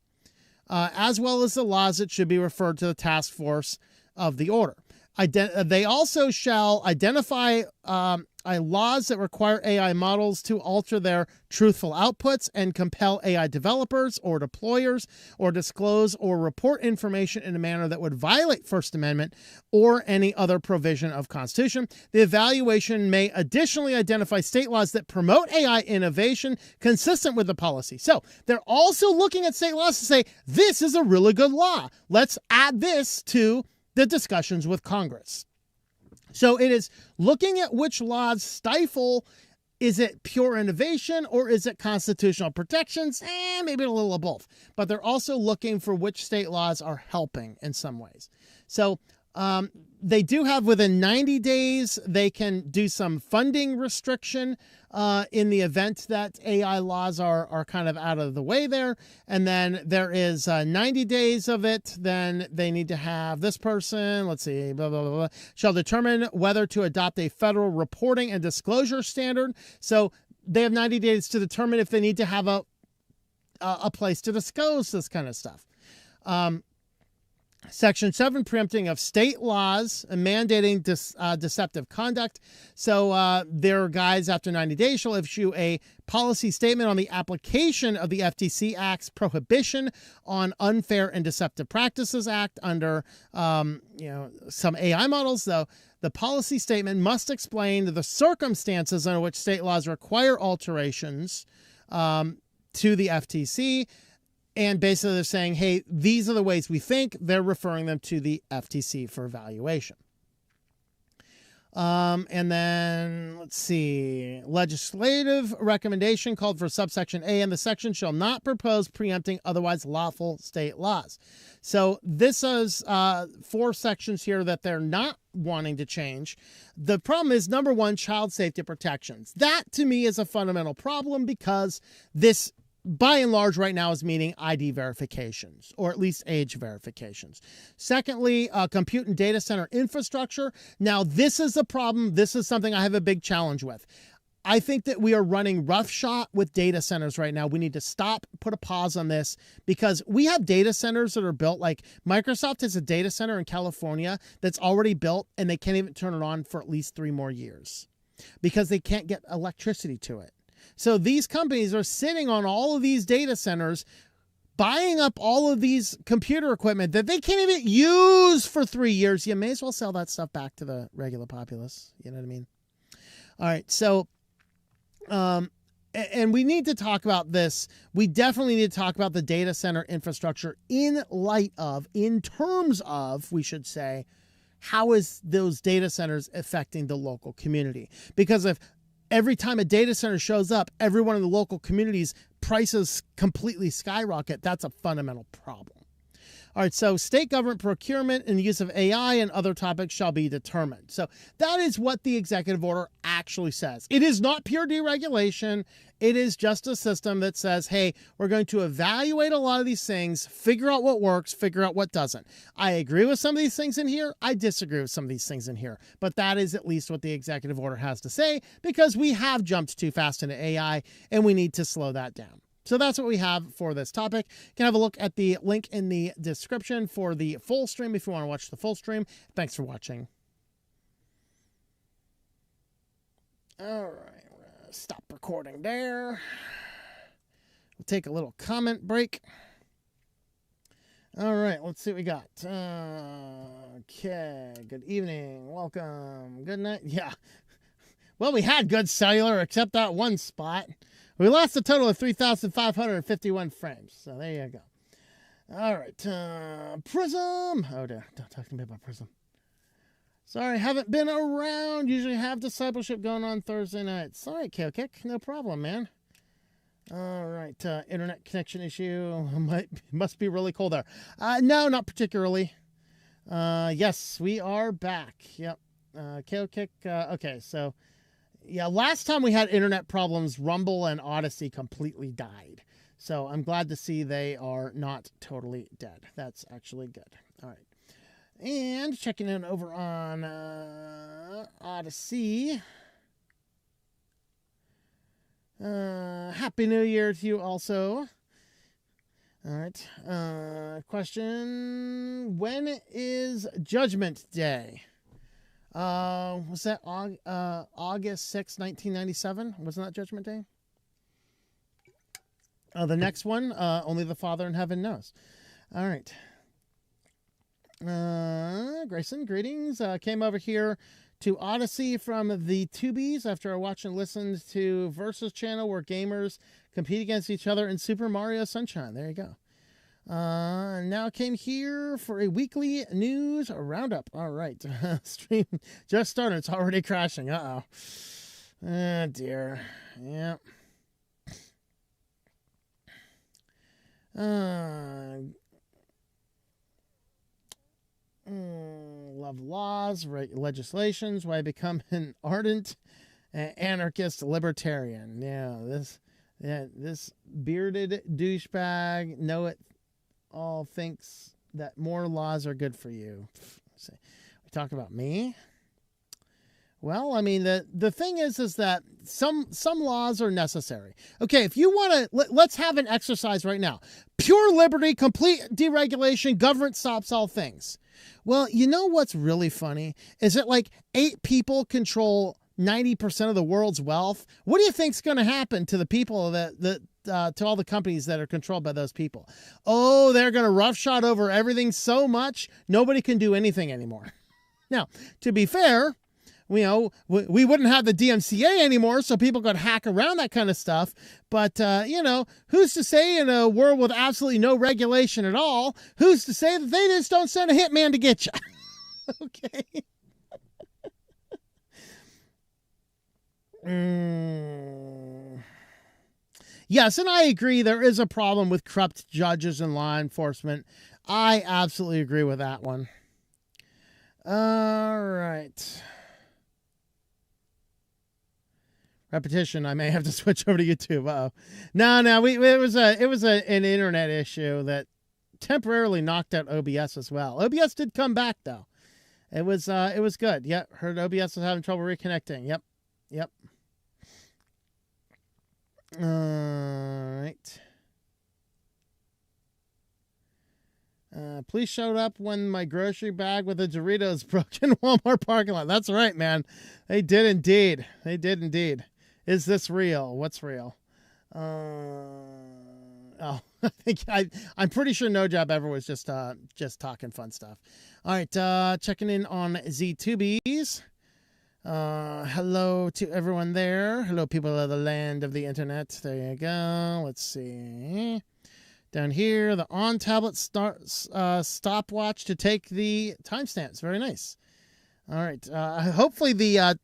as well as the laws that should be referred to the task force of the order. They also shall identify laws that require AI models to alter their truthful outputs and compel AI developers or deployers or disclose or report information in a manner that would violate First Amendment or any other provision of Constitution. The evaluation may additionally identify state laws that promote AI innovation consistent with the policy. So they're also looking at state laws to say, this is a really good law. Let's add this to the discussions with Congress. So it is looking at which laws stifle. Is it pure innovation or is it constitutional protections? Maybe a little of both. But they're also looking for which state laws are helping in some ways. So they do have within 90 days, they can do some funding restriction in the event that AI laws are kind of out of the way there. And then there is 90 days of it. Then they need to have this person, let's see, blah, blah, blah, blah, shall determine whether to adopt a federal reporting and disclosure standard. So they have 90 days to determine if they need to have a place to disclose this kind of stuff. Section 7, preempting of state laws and mandating deceptive conduct. So their guys, after 90 days, shall issue a policy statement on the application of the FTC Act's Prohibition on Unfair and Deceptive Practices Act under some AI models, though. The policy statement must explain the circumstances under which state laws require alterations to the FTC. And basically they're saying, hey, these are the ways we think. They're referring them to the FTC for evaluation. And then, let's see, legislative recommendation called for subsection A, and the section shall not propose preempting otherwise lawful state laws. So this is 4 sections here that they're not wanting to change. The problem is, number one, child safety protections. That, to me, is a fundamental problem because this, by and large, right now is meaning ID verifications, or at least age verifications. Secondly, compute and data center infrastructure. Now, this is a problem. This is something I have a big challenge with. I think that we are running roughshod with data centers right now. We need to stop, put a pause on this, because we have data centers that are built, like Microsoft has a data center in California that's already built, and they can't even turn it on for at least 3 more years because they can't get electricity to it. So these companies are sitting on all of these data centers, buying up all of these computer equipment that they can't even use for 3 years. You may as well sell that stuff back to the regular populace. You know what I mean? All right. So, and we need to talk about this. We definitely need to talk about the data center infrastructure in terms of, we should say, how is those data centers affecting the local community? Because if every time a data center shows up, everyone in the local community's prices completely skyrocket, that's a fundamental problem. All right, so state government procurement and the use of AI and other topics shall be determined. So that is what the executive order actually says. It is not pure deregulation. It is just a system that says, hey, we're going to evaluate a lot of these things, figure out what works, figure out what doesn't. I agree with some of these things in here. I disagree with some of these things in here. But that is at least what the executive order has to say, because we have jumped too fast into AI and we need to slow that down. So that's what we have for this topic. You can have a look at the link in the description for the full stream if you want to watch the full stream. Thanks for watching. All right, we're going to stop recording there. We'll take a little comment break. All right, let's see what we got. Okay, good evening. Welcome. Good night. Yeah. Well, we had good cellular except that one spot. We lost a total of 3,551 frames. So there you go. All right. Prism. Oh, dear. Don't talk to me about Prism. Sorry, haven't been around. Usually have discipleship going on Thursday night. Sorry, Kick. No problem, man. All right. Internet connection issue. Must be really cold there. No, not particularly. Yes, we are back. Yep. Kick. Okay, so... yeah, last time we had internet problems, Rumble and Odyssey completely died. So I'm glad to see they are not totally dead. That's actually good. All right. And checking in over on Odyssey. Happy New Year to you also. All right. Question. When is Judgment Day? Was that August 6, 1997? Wasn't that Judgment Day? The next one, only the Father in heaven knows. All right. Grayson, greetings. Came over here to Odyssey from the Tubies after I watched and listened to Versus channel where gamers compete against each other in Super Mario Sunshine. There you go. Now I came here for a weekly news roundup. All right. Stream just started. It's already crashing. Uh-oh. Oh, dear. Yeah. Love laws, legislations. Why I become an ardent anarchist libertarian. Yeah, this bearded douchebag know-it-all thinks that more laws are good for you. We talk about me. Well, I mean, the thing is that some laws are necessary. Okay, if you want to, let's have an exercise right now. Pure liberty, complete deregulation, government stops all things. Well, you know what's really funny? Is that like 8 people control 90% of the world's wealth? What do you think's going to happen to the people to all the companies that are controlled by those people? Oh, they're going to roughshod over everything so much, nobody can do anything anymore. Now, to be fair, you know, we wouldn't have the DMCA anymore, so people could hack around that kind of stuff. But, you know, who's to say in a world with absolutely no regulation at all, who's to say that they just don't send a hitman to get you? Okay. Yes, and I agree there is a problem with corrupt judges and law enforcement. I absolutely agree with that one. All right. Repetition. I may have to switch over to YouTube. Uh-oh. No. It was an internet issue that temporarily knocked out OBS as well. OBS did come back though. It was good. Yep. Heard OBS was having trouble reconnecting. Yep. All right. Police showed up when my grocery bag with the Doritos broke in Walmart parking lot. That's right, man. They did indeed. Is this real? What's real? I think I'm pretty sure No Job Ever was just talking fun stuff. All right, checking in on ZTubies. Hello to everyone there. Hello, people of the land of the internet. There you go. Let's see. Down here, the on-tablet stopwatch to take the timestamps. Very nice. All right. Hopefully the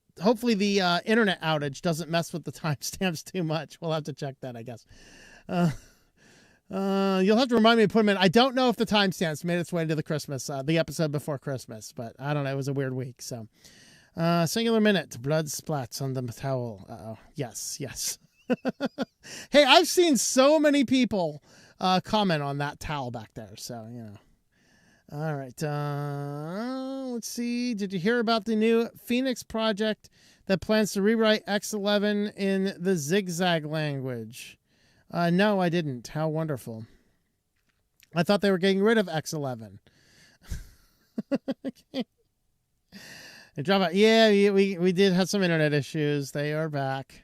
internet outage doesn't mess with the timestamps too much. We'll have to check that, I guess. You'll have to remind me to put them in. I don't know if the timestamps made its way to the episode before Christmas, but I don't know. It was a weird week. So, singular minute. Blood splats on the towel. Uh-oh. Yes. Hey, I've seen so many people comment on that towel back there. So, you know. All right. Let's see. Did you hear about the new Phoenix project that plans to rewrite X11 in the zigzag language? No, I didn't. How wonderful. I thought they were getting rid of X11. Okay. Yeah, we did have some internet issues. They are back.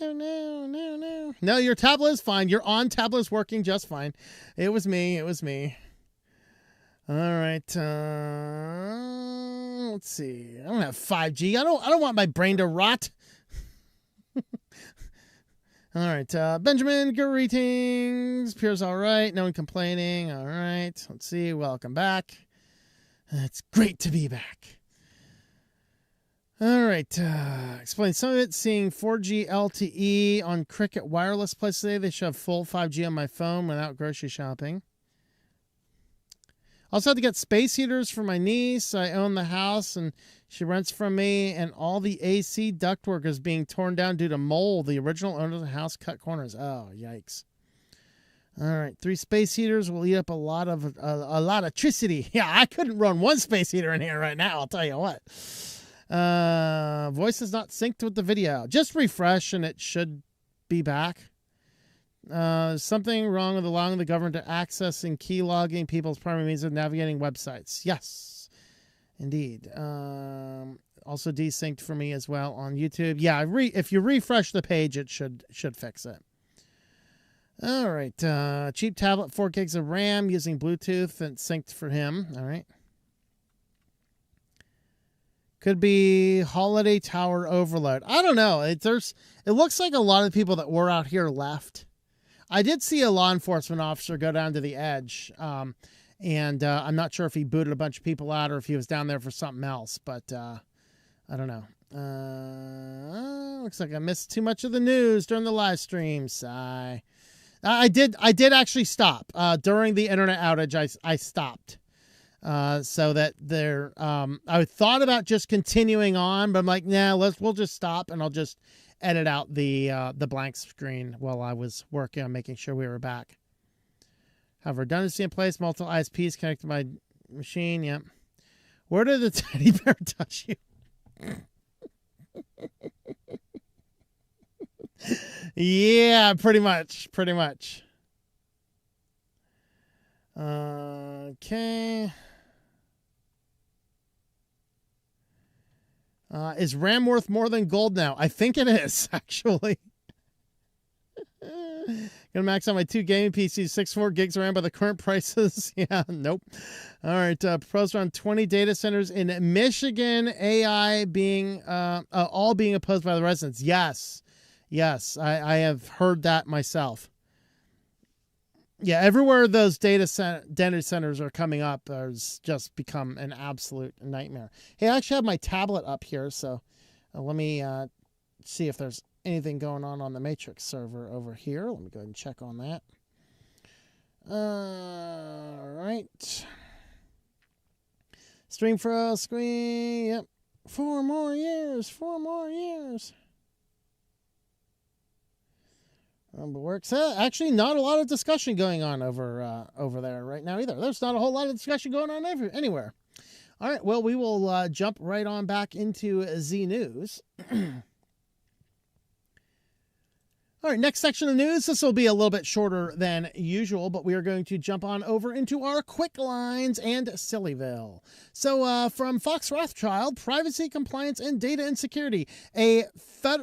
Oh, no. No, your tablet is fine. Your on tablet is working just fine. It was me. All right. Let's see. I don't have 5G. I don't want my brain to rot. All right. Benjamin, greetings. Appears all right. No one complaining. All right. Let's see. Welcome back. It's great to be back. All right. Explain some of it. Seeing 4G LTE on Cricket Wireless Place today. They should have full 5G on my phone without grocery shopping. Also had to get space heaters for my niece. I own the house and she rents from me, and all the AC ductwork is being torn down due to mold. The original owner of the house cut corners. Oh, yikes. All right, 3 space heaters will eat up a lot of electricity. Yeah, I couldn't run 1 space heater in here right now, I'll tell you what. Voice is not synced with the video. Just refresh and it should be back. Something wrong with allowing the government to access and key logging people's primary means of navigating websites. Yes, indeed. Also desynced for me as well on YouTube. Yeah, if you refresh the page, it should fix it. All right, cheap tablet, 4 gigs of RAM using Bluetooth and synced for him. All right. Could be holiday tower overload. I don't know. It looks like a lot of people that were out here left. I did see a law enforcement officer go down to the edge, and I'm not sure if he booted a bunch of people out or if he was down there for something else, but I don't know. Looks like I missed too much of the news during the live stream. Sigh. I did actually stop during the internet outage. I stopped so that there. I thought about just continuing on, but I'm like, nah, we'll just stop and I'll just edit out the blank screen while I was working on making sure we were back. Have redundancy in place. Multiple ISPs connected to my machine. Yep. Where did the teddy bear touch you? Yeah, pretty much. Okay. Is RAM worth more than gold now? I think it is, actually. Gonna max out my 2 gaming PCs, 64 gigs of RAM by the current prices. Yeah, nope. All right, proposed around 20 data centers in Michigan. AI being all being opposed by the residents. Yes, I have heard that myself. Yeah, everywhere those data centers are coming up has just become an absolute nightmare. Hey, I actually have my tablet up here, so let me see if there's anything going on the Matrix server over here. Let me go ahead and check on that. All right. Stream for screen. Yep. 4 more years. Works. Actually, not a lot of discussion going on over there right now either. There's not a whole lot of discussion going on anywhere. All right. Well, we will jump right on back into Z News. All right, next section of news. This will be a little bit shorter than usual, but we are going to jump on over into our QuickLines and SillyVille. So from Fox Rothschild, privacy, compliance, and data insecurity. A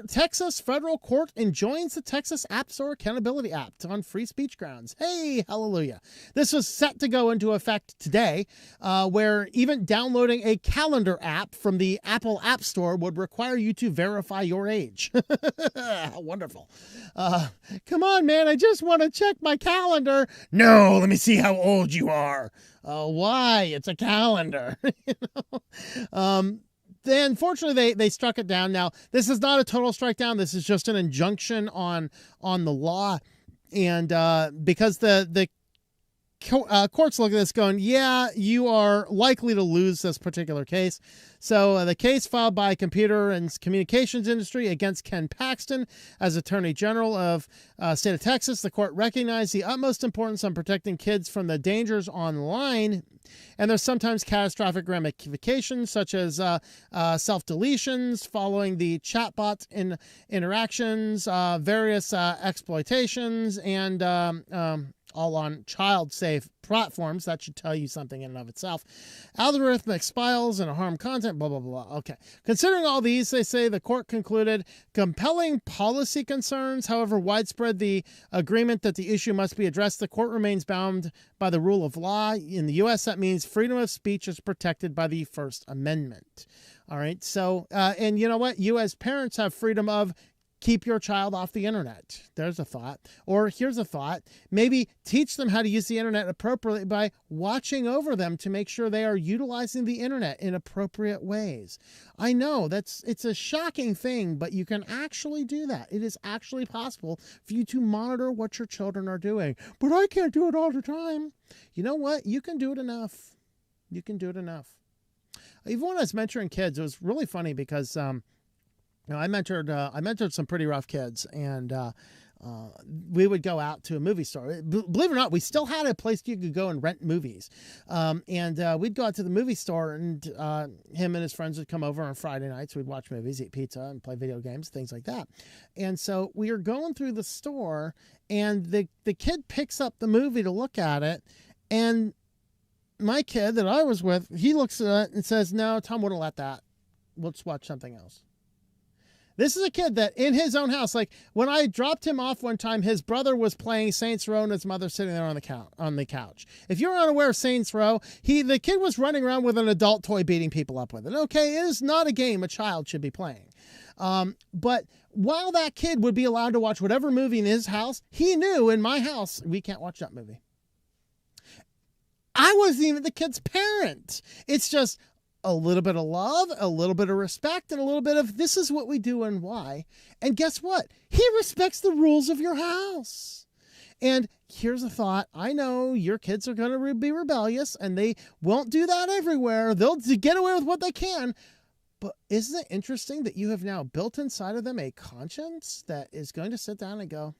Texas federal court enjoins the Texas App Store Accountability Act on free speech grounds. Hey, hallelujah. This was set to go into effect today, where even downloading a calendar app from the Apple App Store would require you to verify your age. How wonderful. Come on, man, I just want to check my calendar. No, let me see how old you are. Why? It's a calendar. You know? Then, unfortunately, they struck it down. Now, this is not a total strike down. This is just an injunction on the law. And because the courts look at this going, yeah, you are likely to lose this particular case. So the case filed by Computer and Communications Industry against Ken Paxton as Attorney General of state of Texas. The court recognized the utmost importance on protecting kids from the dangers online. And there's sometimes catastrophic ramifications, such as self-deletions following the chatbot interactions, various exploitations, and all on child-safe platforms. That should tell you something in and of itself. Algorithmic spiles and harm content, blah, blah, blah. Okay. Considering all these, they say the court concluded compelling policy concerns, however widespread the agreement that the issue must be addressed, the court remains bound by the rule of law. In the U.S., that means freedom of speech is protected by the First Amendment. All right. So, and you know what? You as parents have freedom of keep your child off the internet. There's a thought. Or here's a thought. Maybe teach them how to use the internet appropriately by watching over them to make sure they are utilizing the internet in appropriate ways. I know it's a shocking thing, but you can actually do that. It is actually possible for you to monitor what your children are doing. But I can't do it all the time. You know what? You can do it enough. You can do it enough. Even when I was mentoring kids, it was really funny because I mentored some pretty rough kids, and we would go out to a movie store. Believe it or not, we still had a place you could go and rent movies. We'd go out to the movie store, and him and his friends would come over on Friday nights. We'd watch movies, eat pizza, and play video games, things like that. And so we were going through the store, and the kid picks up the movie to look at it, and my kid that I was with, he looks at it and says, "No, Tom wouldn't let that. Let's watch something else." This is a kid that in his own house, like when I dropped him off one time, his brother was playing Saints Row and his mother sitting there on the couch. If you're unaware of Saints Row, the kid was running around with an adult toy beating people up with it. Okay, it is not a game a child should be playing. But while that kid would be allowed to watch whatever movie in his house, he knew in my house, we can't watch that movie. I wasn't even the kid's parent. It's just a little bit of love, a little bit of respect, and a little bit of this is what we do and why. And guess what? He respects the rules of your house. And here's a thought. I know your kids are going to be rebellious, and they won't do that everywhere. They'll get away with what they can. But isn't it interesting that you have now built inside of them a conscience that is going to sit down and go,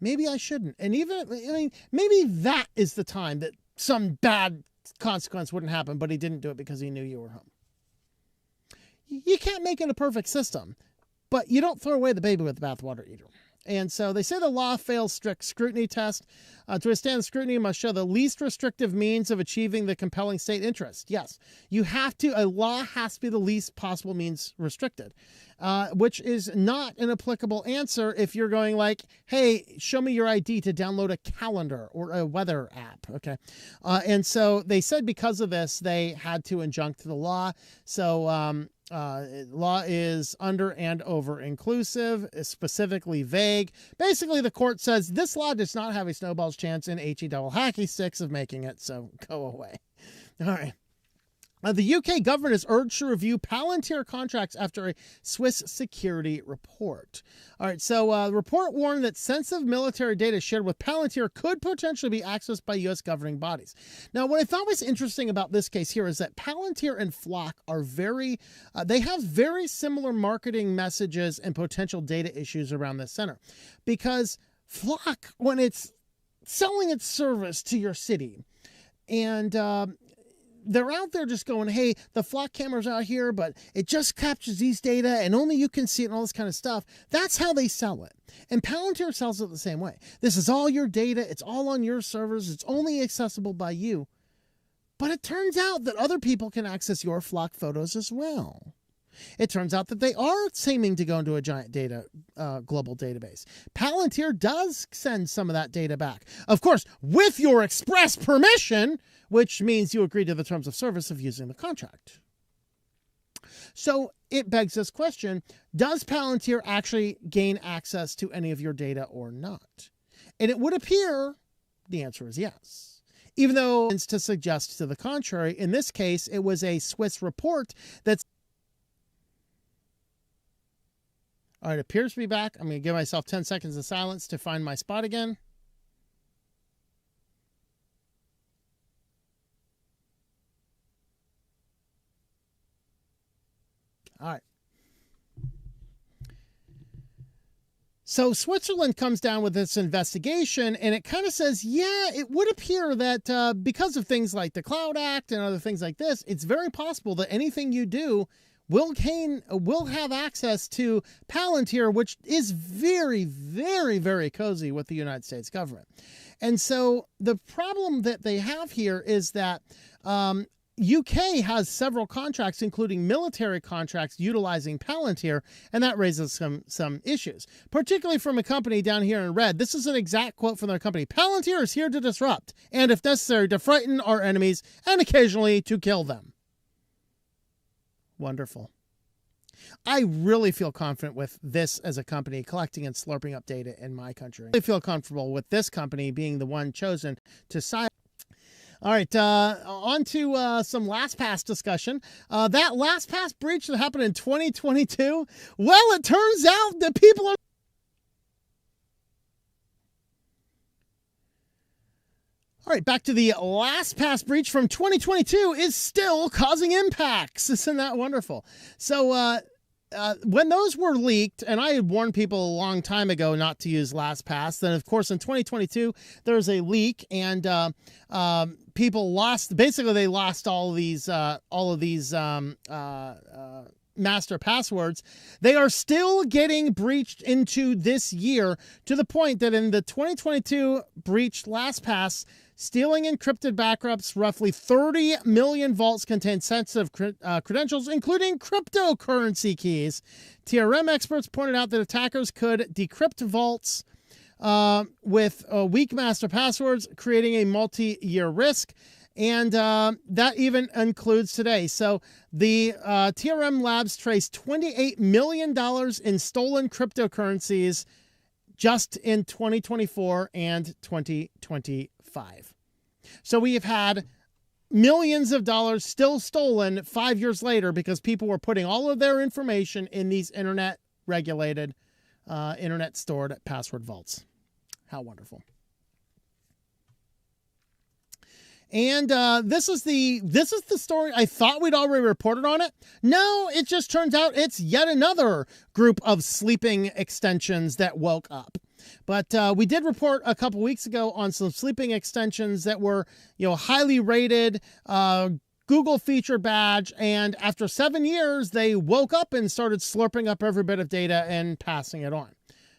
maybe I shouldn't. And maybe that is the time that some bad consequence wouldn't happen, but he didn't do it because he knew you were home. You can't make it a perfect system, but you don't throw away the baby with the bathwater either. And so they say the law fails strict scrutiny test. To withstand scrutiny, you must show the least restrictive means of achieving the compelling state interest. Yes, a law has to be the least possible means restricted, which is not an applicable answer if you're going like, hey, show me your ID to download a calendar or a weather app. Okay. And so they said because of this, they had to injunct the law. So, law is under and over inclusive, is specifically vague. Basically, the court says this law does not have a snowball's chance in HE double hacky sticks of making it, so go away. All right. The UK government is urged to review Palantir contracts after a Swiss security report. All right, so the report warned that sensitive military data shared with Palantir could potentially be accessed by U.S. governing bodies. Now, what I thought was interesting about this case here is that Palantir and Flock are they have very similar marketing messages and potential data issues around this center. Because Flock, when it's selling its service to your city, and they're out there just going, hey, the Flock camera's out here, but it just captures these data and only you can see it and all this kind of stuff. That's how they sell it. And Palantir sells it the same way. This is all your data. It's all on your servers. It's only accessible by you. But it turns out that other people can access your Flock photos as well. It turns out that they are seeming to go into a giant global database. Palantir does send some of that data back. Of course, with your express permission, which means you agree to the terms of service of using the contract. So it begs this question, does Palantir actually gain access to any of your data or not? And it would appear the answer is yes. Even though it's to suggest to the contrary, in this case, it was a Swiss report that's all right, it appears to be back. I'm going to give myself 10 seconds of silence to find my spot again. All right. So Switzerland comes down with this investigation, and it kind of says, yeah, it would appear that because of things like the Cloud Act and other things like this, it's very possible that anything you do will have access to Palantir, which is very, very, very cozy with the United States government. And so the problem that they have here is that UK has several contracts, including military contracts utilizing Palantir, and that raises some issues, particularly from a company down here in red. This is an exact quote from their company. Palantir is here to disrupt, and if necessary, to frighten our enemies, and occasionally to kill them. Wonderful. I really feel confident with this as a company collecting and slurping up data in my country. I feel comfortable with this company being the one chosen to sign. All right, on to some LastPass discussion. That LastPass breach that happened in 2022, well, it turns out that people are... All right, back to the LastPass breach from 2022 is still causing impacts. Isn't that wonderful? So when those were leaked, and I had warned people a long time ago not to use LastPass, then of course in 2022 there was a leak, and people lost. Basically, they lost all of these master passwords. They are still getting breached into this year, to the point that in the 2022 breached LastPass, stealing encrypted backups, roughly 30 million vaults contain sensitive credentials, including cryptocurrency keys. TRM experts pointed out that attackers could decrypt vaults with weak master passwords, creating a multi-year risk. And that even includes today. So the TRM labs traced $28 million in stolen cryptocurrencies just in 2024 and 2025. So we have had millions of dollars still stolen 5 years later because people were putting all of their information in these internet regulated, internet stored password vaults. How wonderful. And this is the story. I thought we'd already reported on it. No, it just turns out it's yet another group of sleeping extensions that woke up. But we did report a couple weeks ago on some sleeping extensions that were, highly rated, Google feature badge, and after 7 years, they woke up and started slurping up every bit of data and passing it on.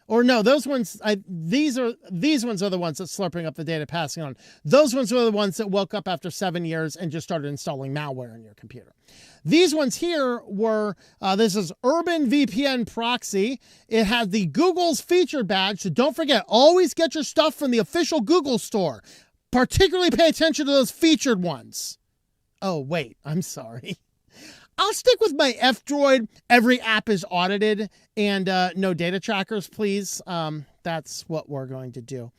Or no, those ones, these ones are the ones that's slurping up the data, passing on. Those ones are the ones that woke up after 7 years and just started installing malware on your computer. These ones here were, this is Urban VPN Proxy. It had the Google's feature badge. So don't forget, always get your stuff from the official Google store. Particularly pay attention to those featured ones. Oh, wait, I'm sorry. I'll stick with my F-Droid. Every app is audited and no data trackers, please. That's what we're going to do.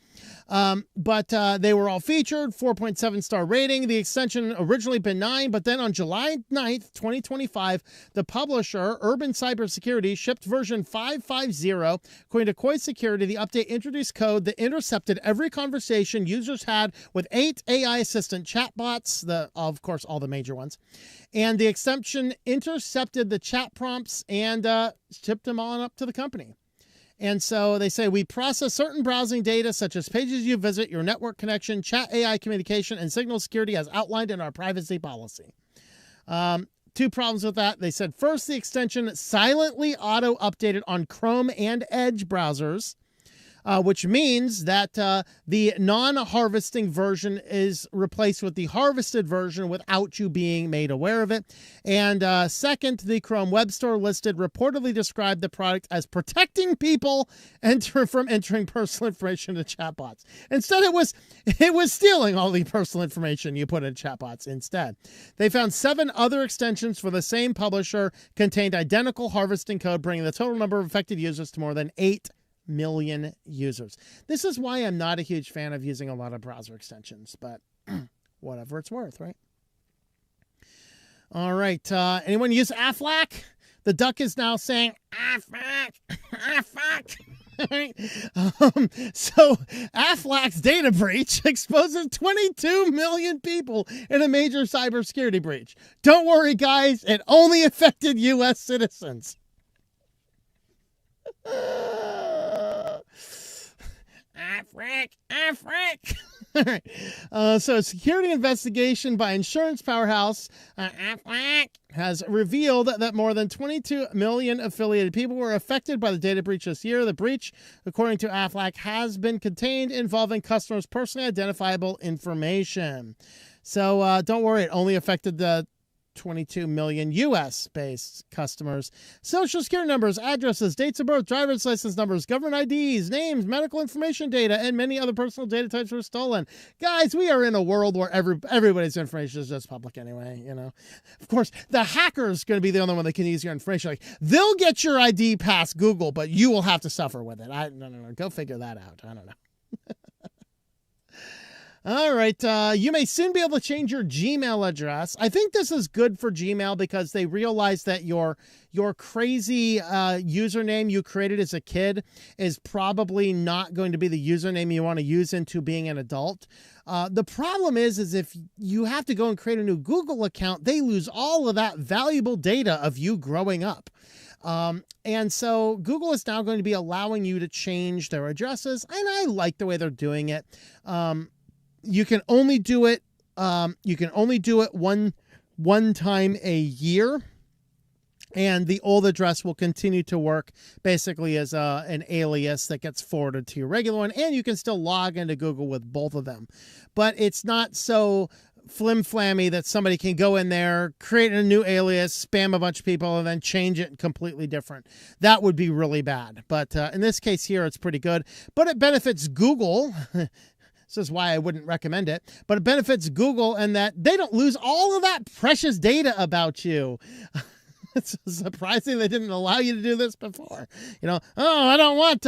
But they were all featured, 4.7 star rating. The extension originally benign, but then on July 9th, 2025, the publisher, Urban Cybersecurity, shipped version 5.50. According to Koi Security, the update introduced code that intercepted every conversation users had with 8 AI assistant chatbots, of course, all the major ones. And the extension intercepted the chat prompts and shipped them on up to the company. And so they say, we process certain browsing data such as pages you visit, your network connection, chat AI communication, and signal security as outlined in our privacy policy. 2 problems with that. They said, first, the extension silently auto-updated on Chrome and Edge browsers, which means that the non-harvesting version is replaced with the harvested version without you being made aware of it. And second, the Chrome Web Store listed reportedly described the product as protecting people from entering personal information to chatbots. Instead, it was stealing all the personal information you put in chatbots instead. They found 7 other extensions for the same publisher contained identical harvesting code, bringing the total number of affected users to more than 8 million users. This is why I'm not a huge fan of using a lot of browser extensions, but whatever it's worth, right? All right. Anyone use Aflac? The duck is now saying, Aflac, Aflac. So Aflac's data breach exposes 22 million people in a major cybersecurity breach. Don't worry, guys. It only affected U.S. citizens. Afric. All right. So a security investigation by insurance powerhouse has revealed that more than 22 million affiliated people were affected by the data breach this year. The breach, according to Aflac, has been contained, involving customers' personally identifiable information. So don't worry, it only affected the 22 million U.S.-based customers. Social security numbers, addresses, dates of birth, driver's license numbers, government IDs, names, medical information data, and many other personal data types were stolen. Guys, we are in a world where everybody's information is just public anyway, Of course, the hacker's going to be the only one that can use your information. Like, they'll get your ID past Google, but you will have to suffer with it. No. Go figure that out. I don't know. All right. You may soon be able to change your Gmail address. I think this is good for Gmail because they realize that your crazy username you created as a kid is probably not going to be the username you want to use into being an adult. The problem is if you have to go and create a new Google account, they lose all of that valuable data of you growing up. And so Google is now going to be allowing you to change their addresses, and I like the way they're doing it. You can only do it. One time a year. And the old address will continue to work basically as an alias that gets forwarded to your regular one. And you can still log into Google with both of them. But it's not so flim-flammy that somebody can go in there, create a new alias, spam a bunch of people, and then change it completely different. That would be really bad. But in this case here, it's pretty good. But it benefits Google. This is why I wouldn't recommend it. But it benefits Google in that they don't lose all of that precious data about you. It's surprising they didn't allow you to do this before. You know, oh, I don't want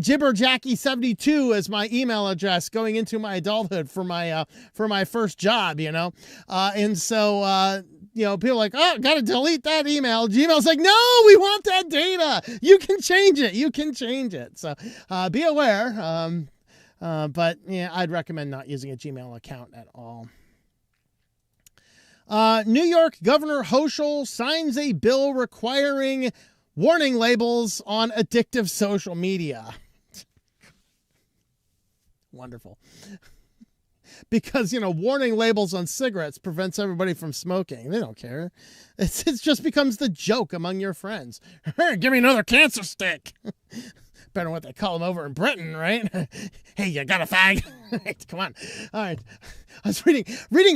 Jibberjacky72 as my email address going into my adulthood for my first job, you know. And so you know, people are like, oh, got to delete that email. Gmail's like, no, we want that data. You can change it. You can change it. So be aware. But yeah, I'd recommend not using a Gmail account at all. New York Governor Hochul signs a bill requiring warning labels on addictive social media. Wonderful. Because, you know, warning labels on cigarettes prevents everybody from smoking. They don't care. It just becomes the joke among your friends. Hey, give me another cancer stick. Better what they call them over in Britain, right? Hey, you got a fag? Come on. All right. I was reading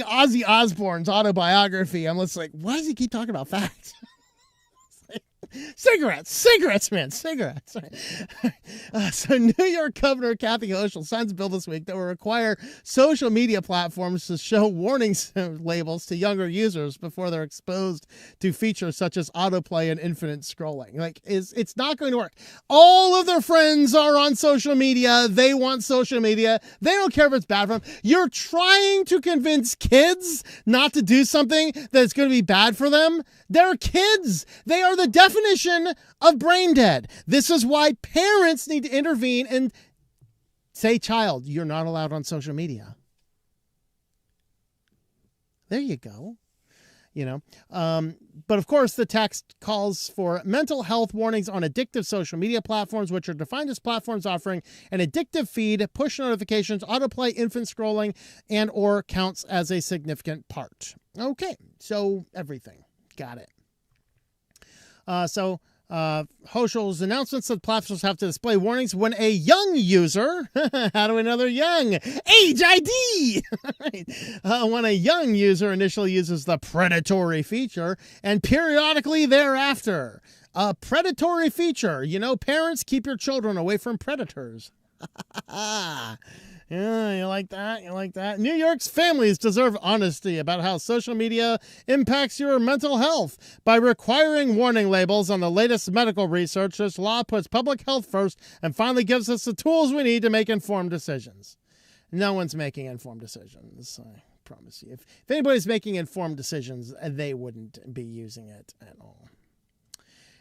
Ozzy Osbourne's autobiography. I'm just like, why does he keep talking about fags? Cigarettes, man, cigarettes. So New York Governor Kathy Hochul signs a bill this week that will require social media platforms to show warning labels to younger users before they're exposed to features such as autoplay and infinite scrolling. Like, it's not going to work. All of their friends are on social media. They want social media. They don't care if it's bad for them. You're trying to convince kids not to do something that's going to be bad for them. They're kids. They are the definition of brain dead. This is why parents need to intervene and say, child, you're not allowed on social media. There you go. You know, but of course the text calls for mental health warnings on addictive social media platforms, which are defined as platforms offering an addictive feed, push notifications, autoplay, infinite scrolling, and or counts as a significant part. Okay, so everything. Got it. Hochul's announcements that platforms have to display warnings when a young user, how do we know they're young? Age ID! When a young user initially uses the predatory feature and periodically thereafter. A predatory feature. You know, parents, keep your children away from predators. Yeah, you like that? You like that? New York's families deserve honesty about how social media impacts your mental health. By requiring warning labels on the latest medical research, this law puts public health first and finally gives us the tools we need to make informed decisions. No one's making informed decisions, I promise you. If anybody's making informed decisions, they wouldn't be using it at all.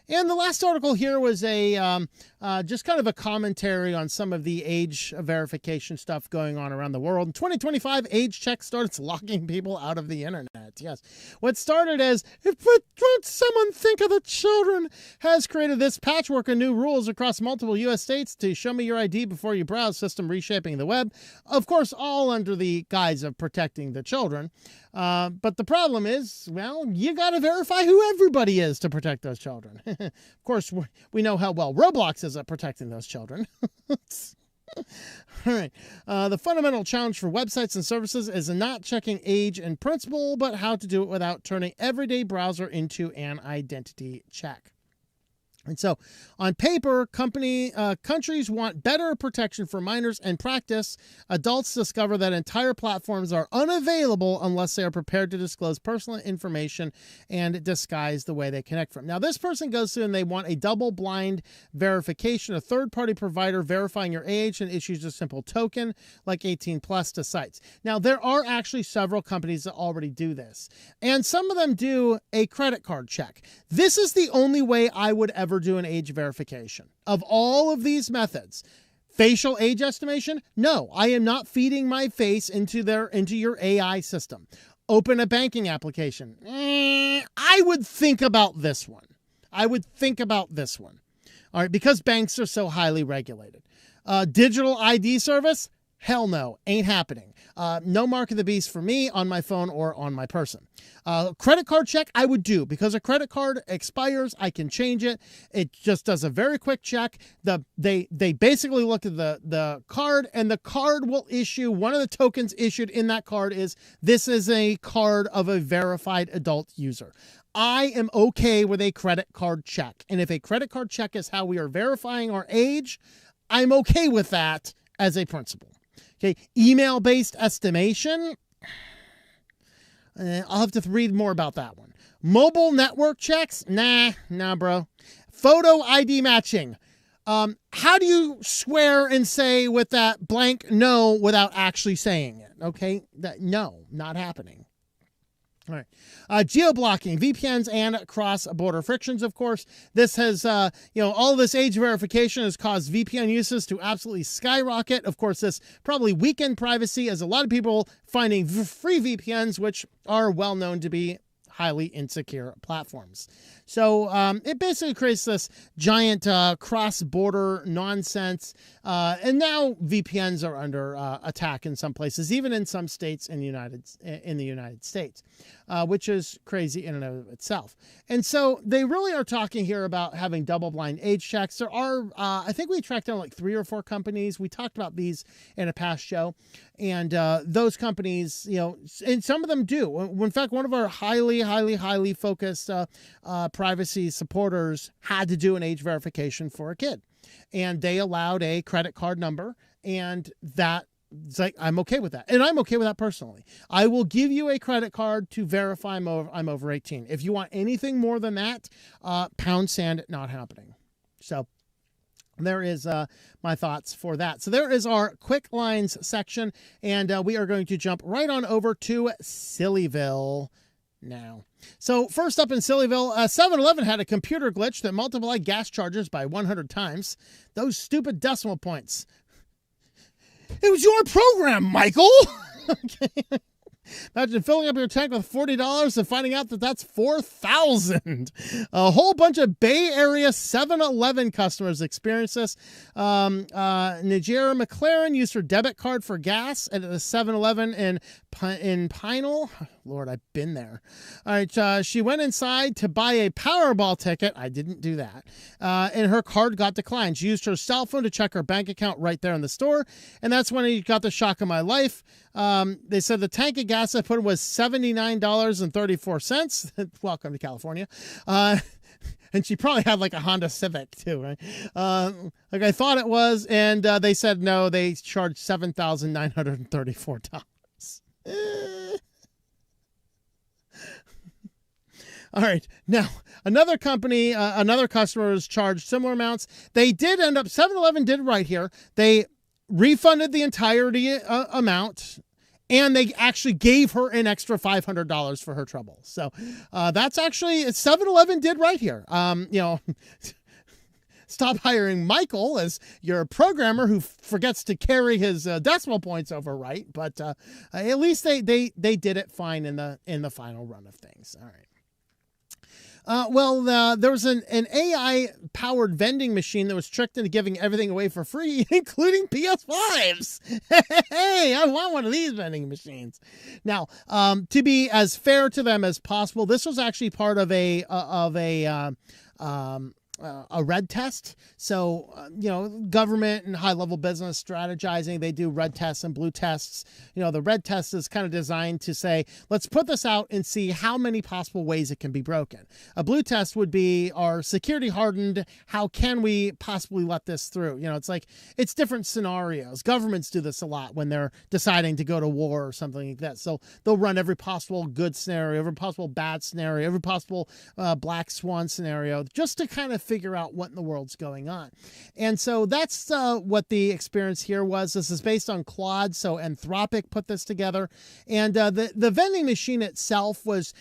And the last article here was just kind of a commentary on some of the age verification stuff going on around the world. In 2025, age check starts locking people out of the internet. Yes. What started as, what someone think of the children, has created this patchwork of new rules across multiple U.S. states to show me your ID before you browse, system reshaping the web. Of course, all under the guise of protecting the children. But the problem is, well, you got to verify who everybody is to protect those children. Of course, we know how well Roblox is at protecting those children. All right. The fundamental challenge for websites and services is not checking age in principle, but how to do it without turning everyday browser into an identity check. And so, on paper, countries want better protection for minors. In practice, adults discover that entire platforms are unavailable unless they are prepared to disclose personal information and disguise the way they connect from. Now, this person goes through and they want a double-blind verification, a third-party provider verifying your age and issues a simple token like 18 plus to sites. Now, there are actually several companies that already do this, and some of them do a credit card check. This is the only way I would ever do an age verification. Of all of these methods, facial age estimation? No, I am not feeding my face into your AI system. Open a banking application? I would think about this one. I would think about this one. All right, because banks are so highly regulated. Digital ID service? Hell no, ain't happening. No mark of the beast for me on my phone or on my person. Credit card check, I would do, because a credit card expires. I can change it. It just does a very quick check. They basically look at the card, and the card will issue, one of the tokens issued in that card is, this is a card of a verified adult user. I am okay with a credit card check. And if a credit card check is how we are verifying our age, I'm okay with that as a principle. Okay, email-based estimation. I'll have to read more about that one. Mobile network checks? Nah, bro. Photo ID matching. How do you swear and say with that blank no without actually saying it? Okay, no, not happening. All right. Geo-blocking, VPNs, and cross-border frictions, of course. This has, all this age verification has caused VPN uses to absolutely skyrocket. Of course, this probably weakened privacy, as a lot of people finding free VPNs, which are well known to be highly insecure platforms. So it basically creates this giant cross-border nonsense. And now VPNs are under attack in some places, even in some states in the United States, which is crazy in and of itself. And so they really are talking here about having double-blind age checks. There are, I think we tracked down like 3 or 4 companies. We talked about these in a past show. And those companies, and some of them do. In fact, one of our highly focused privacy supporters had to do an age verification for a kid. And they allowed a credit card number, and it's like, I'm okay with that. And I'm okay with that personally. I will give you a credit card to verify I'm over 18. If you want anything more than that, pound sand, not happening. So there is my thoughts for that. So there is our QuickLines section, and we are going to jump right on over to SillyVille now. So first up in SillyVille, 7-Eleven had a computer glitch that multiplied gas charges by 100 times. Those stupid decimal points. It was your program, Michael. Okay. Imagine filling up your tank with $40 and finding out that that's $4,000. A whole bunch of Bay Area 7-Eleven customers experienced this. Najera McLaren used her debit card for gas at the 7-Eleven in Pinal. Lord, I've been there. All right, she went inside to buy a Powerball ticket. I didn't do that. And her card got declined. She used her cell phone to check her bank account right there in the store. And that's when he got the shock of my life. They said the tank of gas I put in was $79.34. Welcome to California. And she probably had like a Honda Civic too, right? Like I thought it was. And they said, no, they charged $7,934. All right. Now, another company, another customer was charged similar amounts. They did end up, 7-Eleven did right here. They refunded the entirety amount, and they actually gave her an extra $500 for her trouble. So that's actually, 7-Eleven did right here. Stop hiring Michael as your programmer who forgets to carry his decimal points over right. But at least they did it fine in the final run of things. All right. There was an AI-powered vending machine that was tricked into giving everything away for free, including PS5s. Hey, I want one of these vending machines. Now, to be as fair to them as possible, this was actually part of a red test. So, government and high-level business strategizing, they do red tests and blue tests. The red test is kind of designed to say, let's put this out and see how many possible ways it can be broken. A blue test would be, are security hardened? How can we possibly let this through? It's different scenarios. Governments do this a lot when they're deciding to go to war or something like that. So they'll run every possible good scenario, every possible bad scenario, every possible black swan scenario, just to kind of figure out what in the world's going on. And so that's what the experience here was. This is based on Claude, so Anthropic put this together. And the vending machine itself was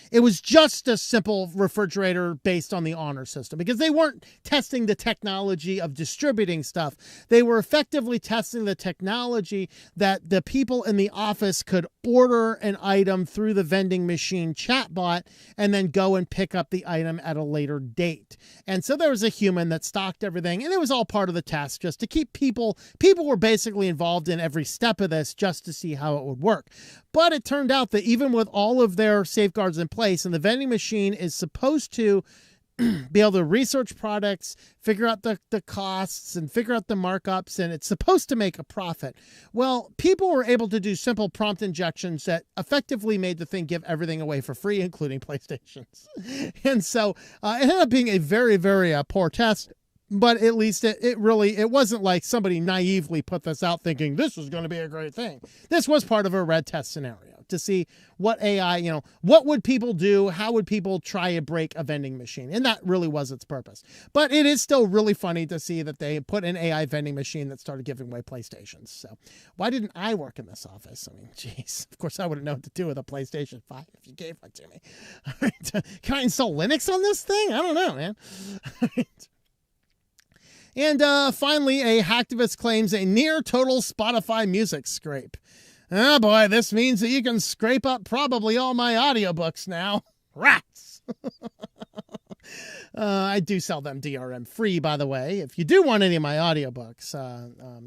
just a simple refrigerator based on the honor system, because they weren't testing the technology of distributing stuff. They were effectively testing the technology that the people in the office could order an item through the vending machine chatbot and then go and pick up the item at a later date. And so there was a human that stocked everything, and it was all part of the test just to keep people were basically involved in every step of this just to see how it would work. But it turned out that even with all of their safeguards in place, and the vending machine is supposed to be able to research products, figure out the costs, and figure out the markups, and it's supposed to make a profit. Well, people were able to do simple prompt injections that effectively made the thing give everything away for free, including PlayStations. And so it ended up being a very, very poor test. But at least it wasn't like somebody naively put this out thinking this was going to be a great thing. This was part of a red test scenario to see what AI, what would people do? How would people try to break a vending machine? And that really was its purpose. But it is still really funny to see that they put an AI vending machine that started giving away PlayStations. So why didn't I work in this office? I mean, geez, of course I wouldn't know what to do with a PlayStation 5 if you gave one to me. All right. Can I install Linux on this thing? I don't know, man. All right. And finally, a hacktivist claims a near total Spotify music scrape. Oh boy, this means that you can scrape up probably all my audiobooks now. Rats! I do sell them DRM free, by the way. If you do want any of my audiobooks,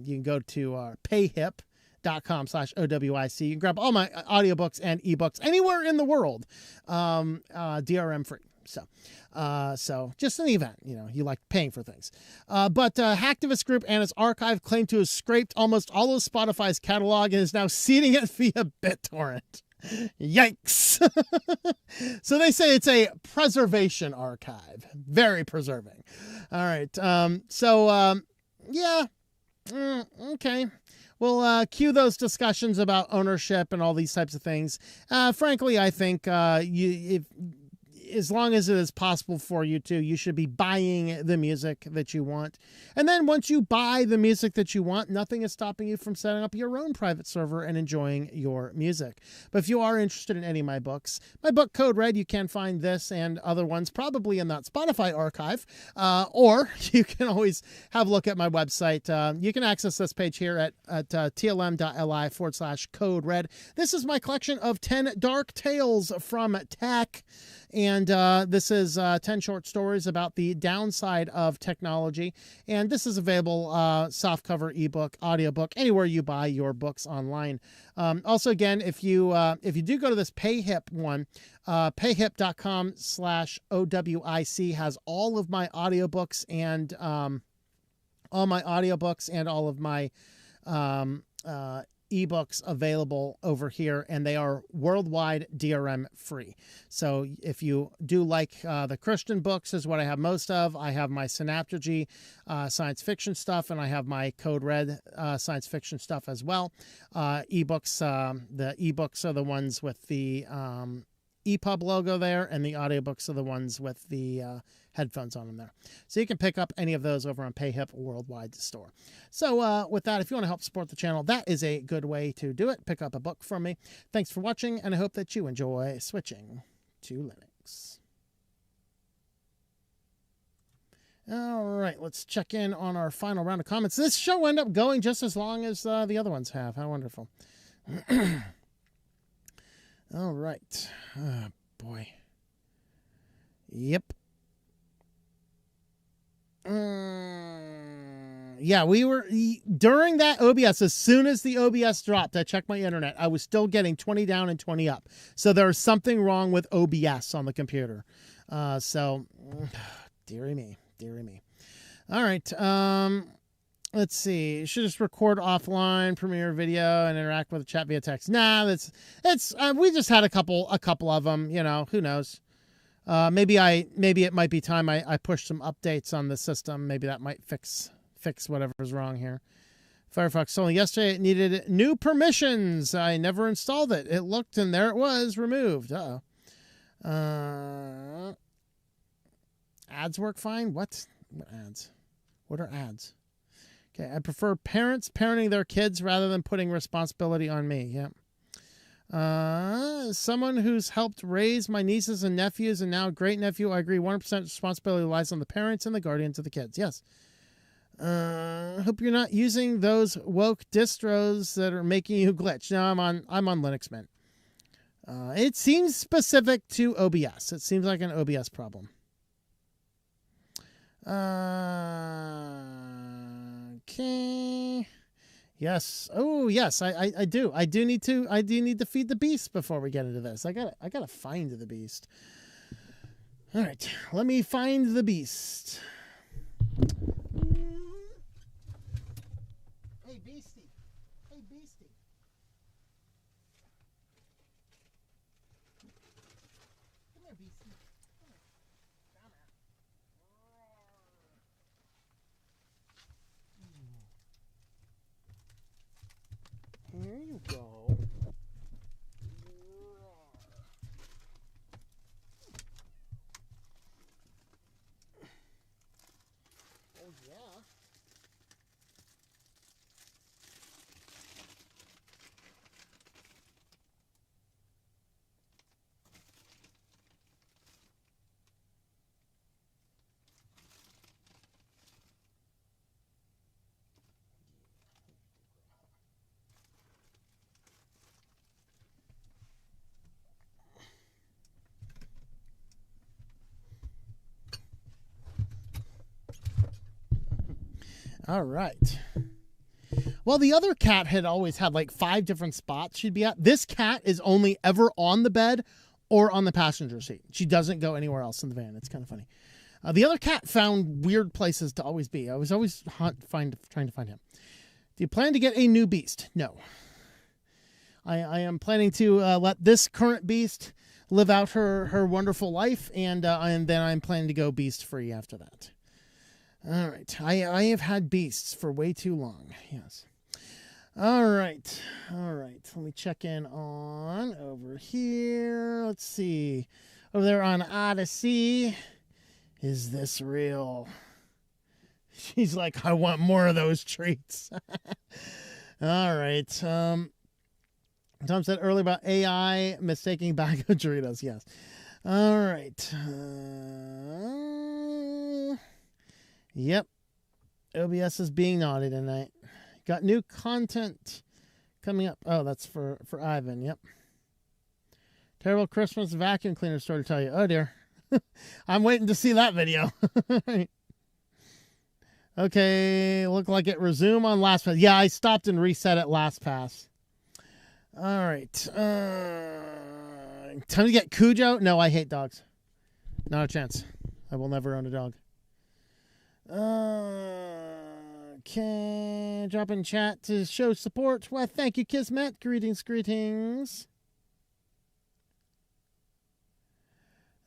you can go to payhip.com/OWIC. You can grab all my audiobooks and ebooks anywhere in the world, DRM free. So just an event, you like paying for things. But Hacktivist Group and its archive claim to have scraped almost all of Spotify's catalog and is now seeding it via BitTorrent. Yikes. So they say it's a preservation archive. Very preserving. All right. Yeah. Okay. We'll cue those discussions about ownership and all these types of things. Frankly, I think as long as it is possible for you to, you should be buying the music that you want. And then once you buy the music that you want, nothing is stopping you from setting up your own private server and enjoying your music. But if you are interested in any of my books, my book Code Red, you can find this and other ones probably in that Spotify archive, or you can always have a look at my website. You can access this page here at tlm.li/code red. This is my collection of 10 dark tales from tech. And this is 10 short stories about the downside of technology. And this is available softcover, ebook, audiobook, anywhere you buy your books online. Also, again, if you do go to this PayHip one, payhip.com/OWIC has all of my audiobooks and all of my ebooks available over here, and they are worldwide DRM free. So if you do like the Christian books is what I have most of. I have my Synaptology science fiction stuff, and I have my Code Red science fiction stuff as well. Ebooks, the ebooks are the ones with the EPUB logo there, and the audiobooks are the ones with the headphones on them there. So you can pick up any of those over on PayHip Worldwide Store. So with that, if you want to help support the channel, that is a good way to do it. Pick up a book from me. Thanks for watching, and I hope that you enjoy switching to Linux. All right, let's check in on our final round of comments. This show ended up going just as long as the other ones have. How wonderful. All right. Oh, boy. Yep. Yeah, we were during that OBS. As soon as the OBS dropped, I checked my internet. I was still getting 20 down and 20 up. So there's something wrong with OBS on the computer. Dearie me, dearie me. All right. Let's see. You should just record offline, premiere video, and interact with the chat via text. Nah, we just had a couple of them. Who knows? Maybe it might be time I push some updates on the system. Maybe that might fix whatever's wrong here. Firefox told me yesterday it needed new permissions. I never installed it. It looked, and there it was, removed. Ads work fine? What ads? What are ads? Okay, I prefer parents parenting their kids rather than putting responsibility on me. Yep. Someone who's helped raise my nieces and nephews and now great nephew, I agree 100% responsibility lies on the parents and the guardians of the kids. Yes. Hope you're not using those woke distros that are making you glitch. No, I'm on Linux Mint. It seems specific to OBS. It seems like an OBS problem. Okay. Yes. Oh, yes. I do. I do need to feed the beast before we get into this. I gotta find the beast. All right. Let me find the beast. Hey, beastie. Hey, beastie. Come here, beastie. Come here. Down there. Here you go. Oh, yeah. All right. Well, the other cat had always had like 5 different spots she'd be at. This cat is only ever on the bed or on the passenger seat. She doesn't go anywhere else in the van. It's kind of funny. The other cat found weird places to always be. I was always trying to find him. Do you plan to get a new beast? No. I am planning to let this current beast live out her wonderful life, and then I'm planning to go beast free after that. All right. I have had beasts for way too long. Yes. All right. All right. Let me check in on over here. Let's see. Over there on Odyssey. Is this real? She's like, I want more of those treats. All right. Tom said earlier about AI mistaking bag of Doritos. Yes. All right. Yep. OBS is being naughty tonight. Got new content coming up. Oh, that's for Ivan. Yep. Terrible Christmas vacuum cleaner story to tell you. Oh, dear. I'm waiting to see that video. Okay. Looked like it resumed on LastPass. Yeah, I stopped and reset at LastPass. All right. Time to get Cujo. No, I hate dogs. Not a chance. I will never own a dog. Okay, drop in chat to show support. Well, thank you, Kismet. Greetings, greetings.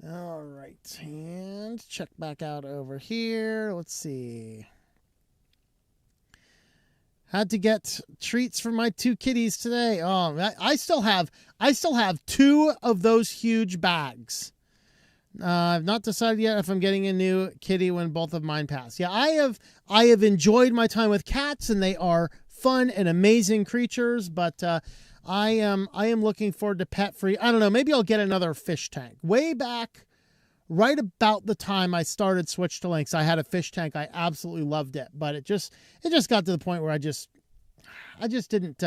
All right, and check back out over here. Let's see. Had to get treats for my 2 kitties today. Oh, I still have 2 of those huge bags. I've not decided yet if I'm getting a new kitty when both of mine pass. Yeah, I have enjoyed my time with cats, and they are fun and amazing creatures. But I am looking forward to pet free. I don't know. Maybe I'll get another fish tank. Way back, right about the time I started Switch to Linux, I had a fish tank. I absolutely loved it, but it just got to the point where I didn't.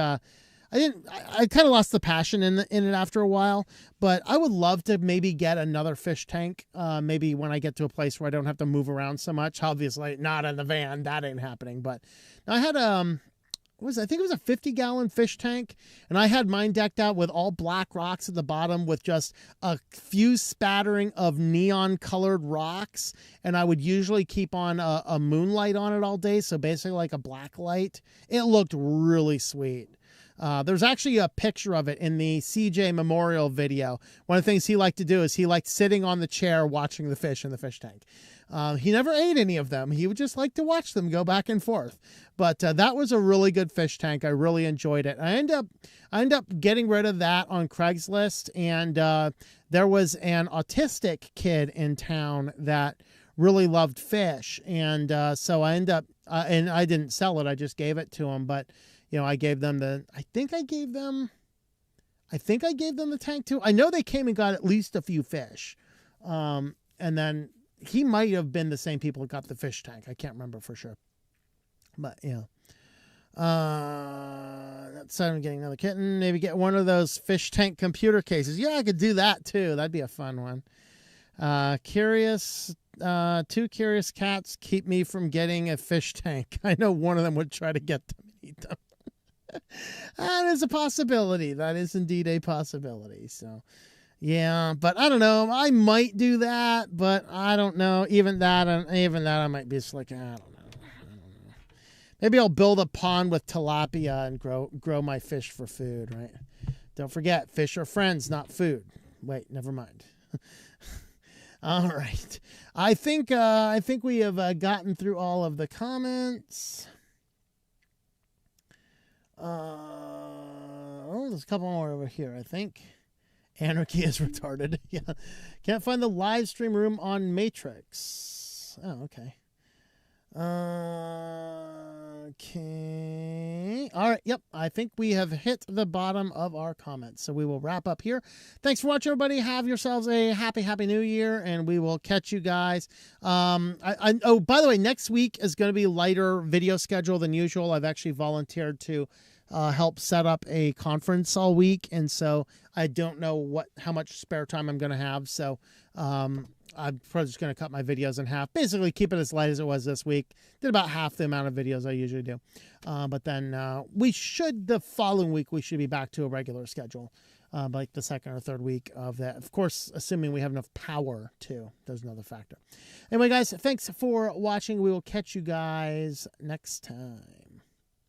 I kind of lost the passion in it after a while, but I would love to maybe get another fish tank. Maybe when I get to a place where I don't have to move around so much. Obviously not in the van. That ain't happening. But I had, I think it was a 50-gallon fish tank, and I had mine decked out with all black rocks at the bottom with just a few spattering of neon colored rocks. And I would usually keep on a moonlight on it all day. So basically like a black light. It looked really sweet. There's actually a picture of it in the CJ Memorial video. One of the things he liked to do is he liked sitting on the chair watching the fish in the fish tank. He never ate any of them. He would just like to watch them go back and forth. But that was a really good fish tank. I really enjoyed it. I end up getting rid of that on Craigslist, and there was an autistic kid in town that really loved fish, and so I end up and I didn't sell it. I just gave it to him, but. You know, I think I gave them the tank too. I know they came and got at least a few fish. And then he might have been the same people who got the fish tank. I can't remember for sure. But, that's I'm getting another kitten. Maybe get one of those fish tank computer cases. Yeah, I could do that too. That'd be a fun one. Two curious cats keep me from getting a fish tank. I know one of them would try to get them and eat them. That is a possibility. That is indeed a possibility. So, yeah, but I don't know. I might do that, but I don't know. Even that, I might be just like, I don't know. Maybe I'll build a pond with tilapia and grow my fish for food, right? Don't forget, fish are friends, not food. Wait, never mind. All right. I think we have gotten through all of the comments. There's a couple more over here, I think. Anarchy is retarded. Yeah. Can't find the live stream room on Matrix. Oh, okay. Okay. All right. Yep. I think we have hit the bottom of our comments. So we will wrap up here. Thanks for watching, everybody. Have yourselves a happy new year, and we will catch you guys. Oh, by the way, next week is going to be lighter video schedule than usual. I've actually volunteered to help set up a conference all week. And so I don't know how much spare time I'm going to have. So, I'm probably just going to cut my videos in half. Basically, keep it as light as it was this week. Did about half the amount of videos I usually do. But then the following week, we should be back to a regular schedule. Like the second or third week of that. Of course, assuming we have enough power, too. There's another factor. Anyway, guys, thanks for watching. We will catch you guys next time.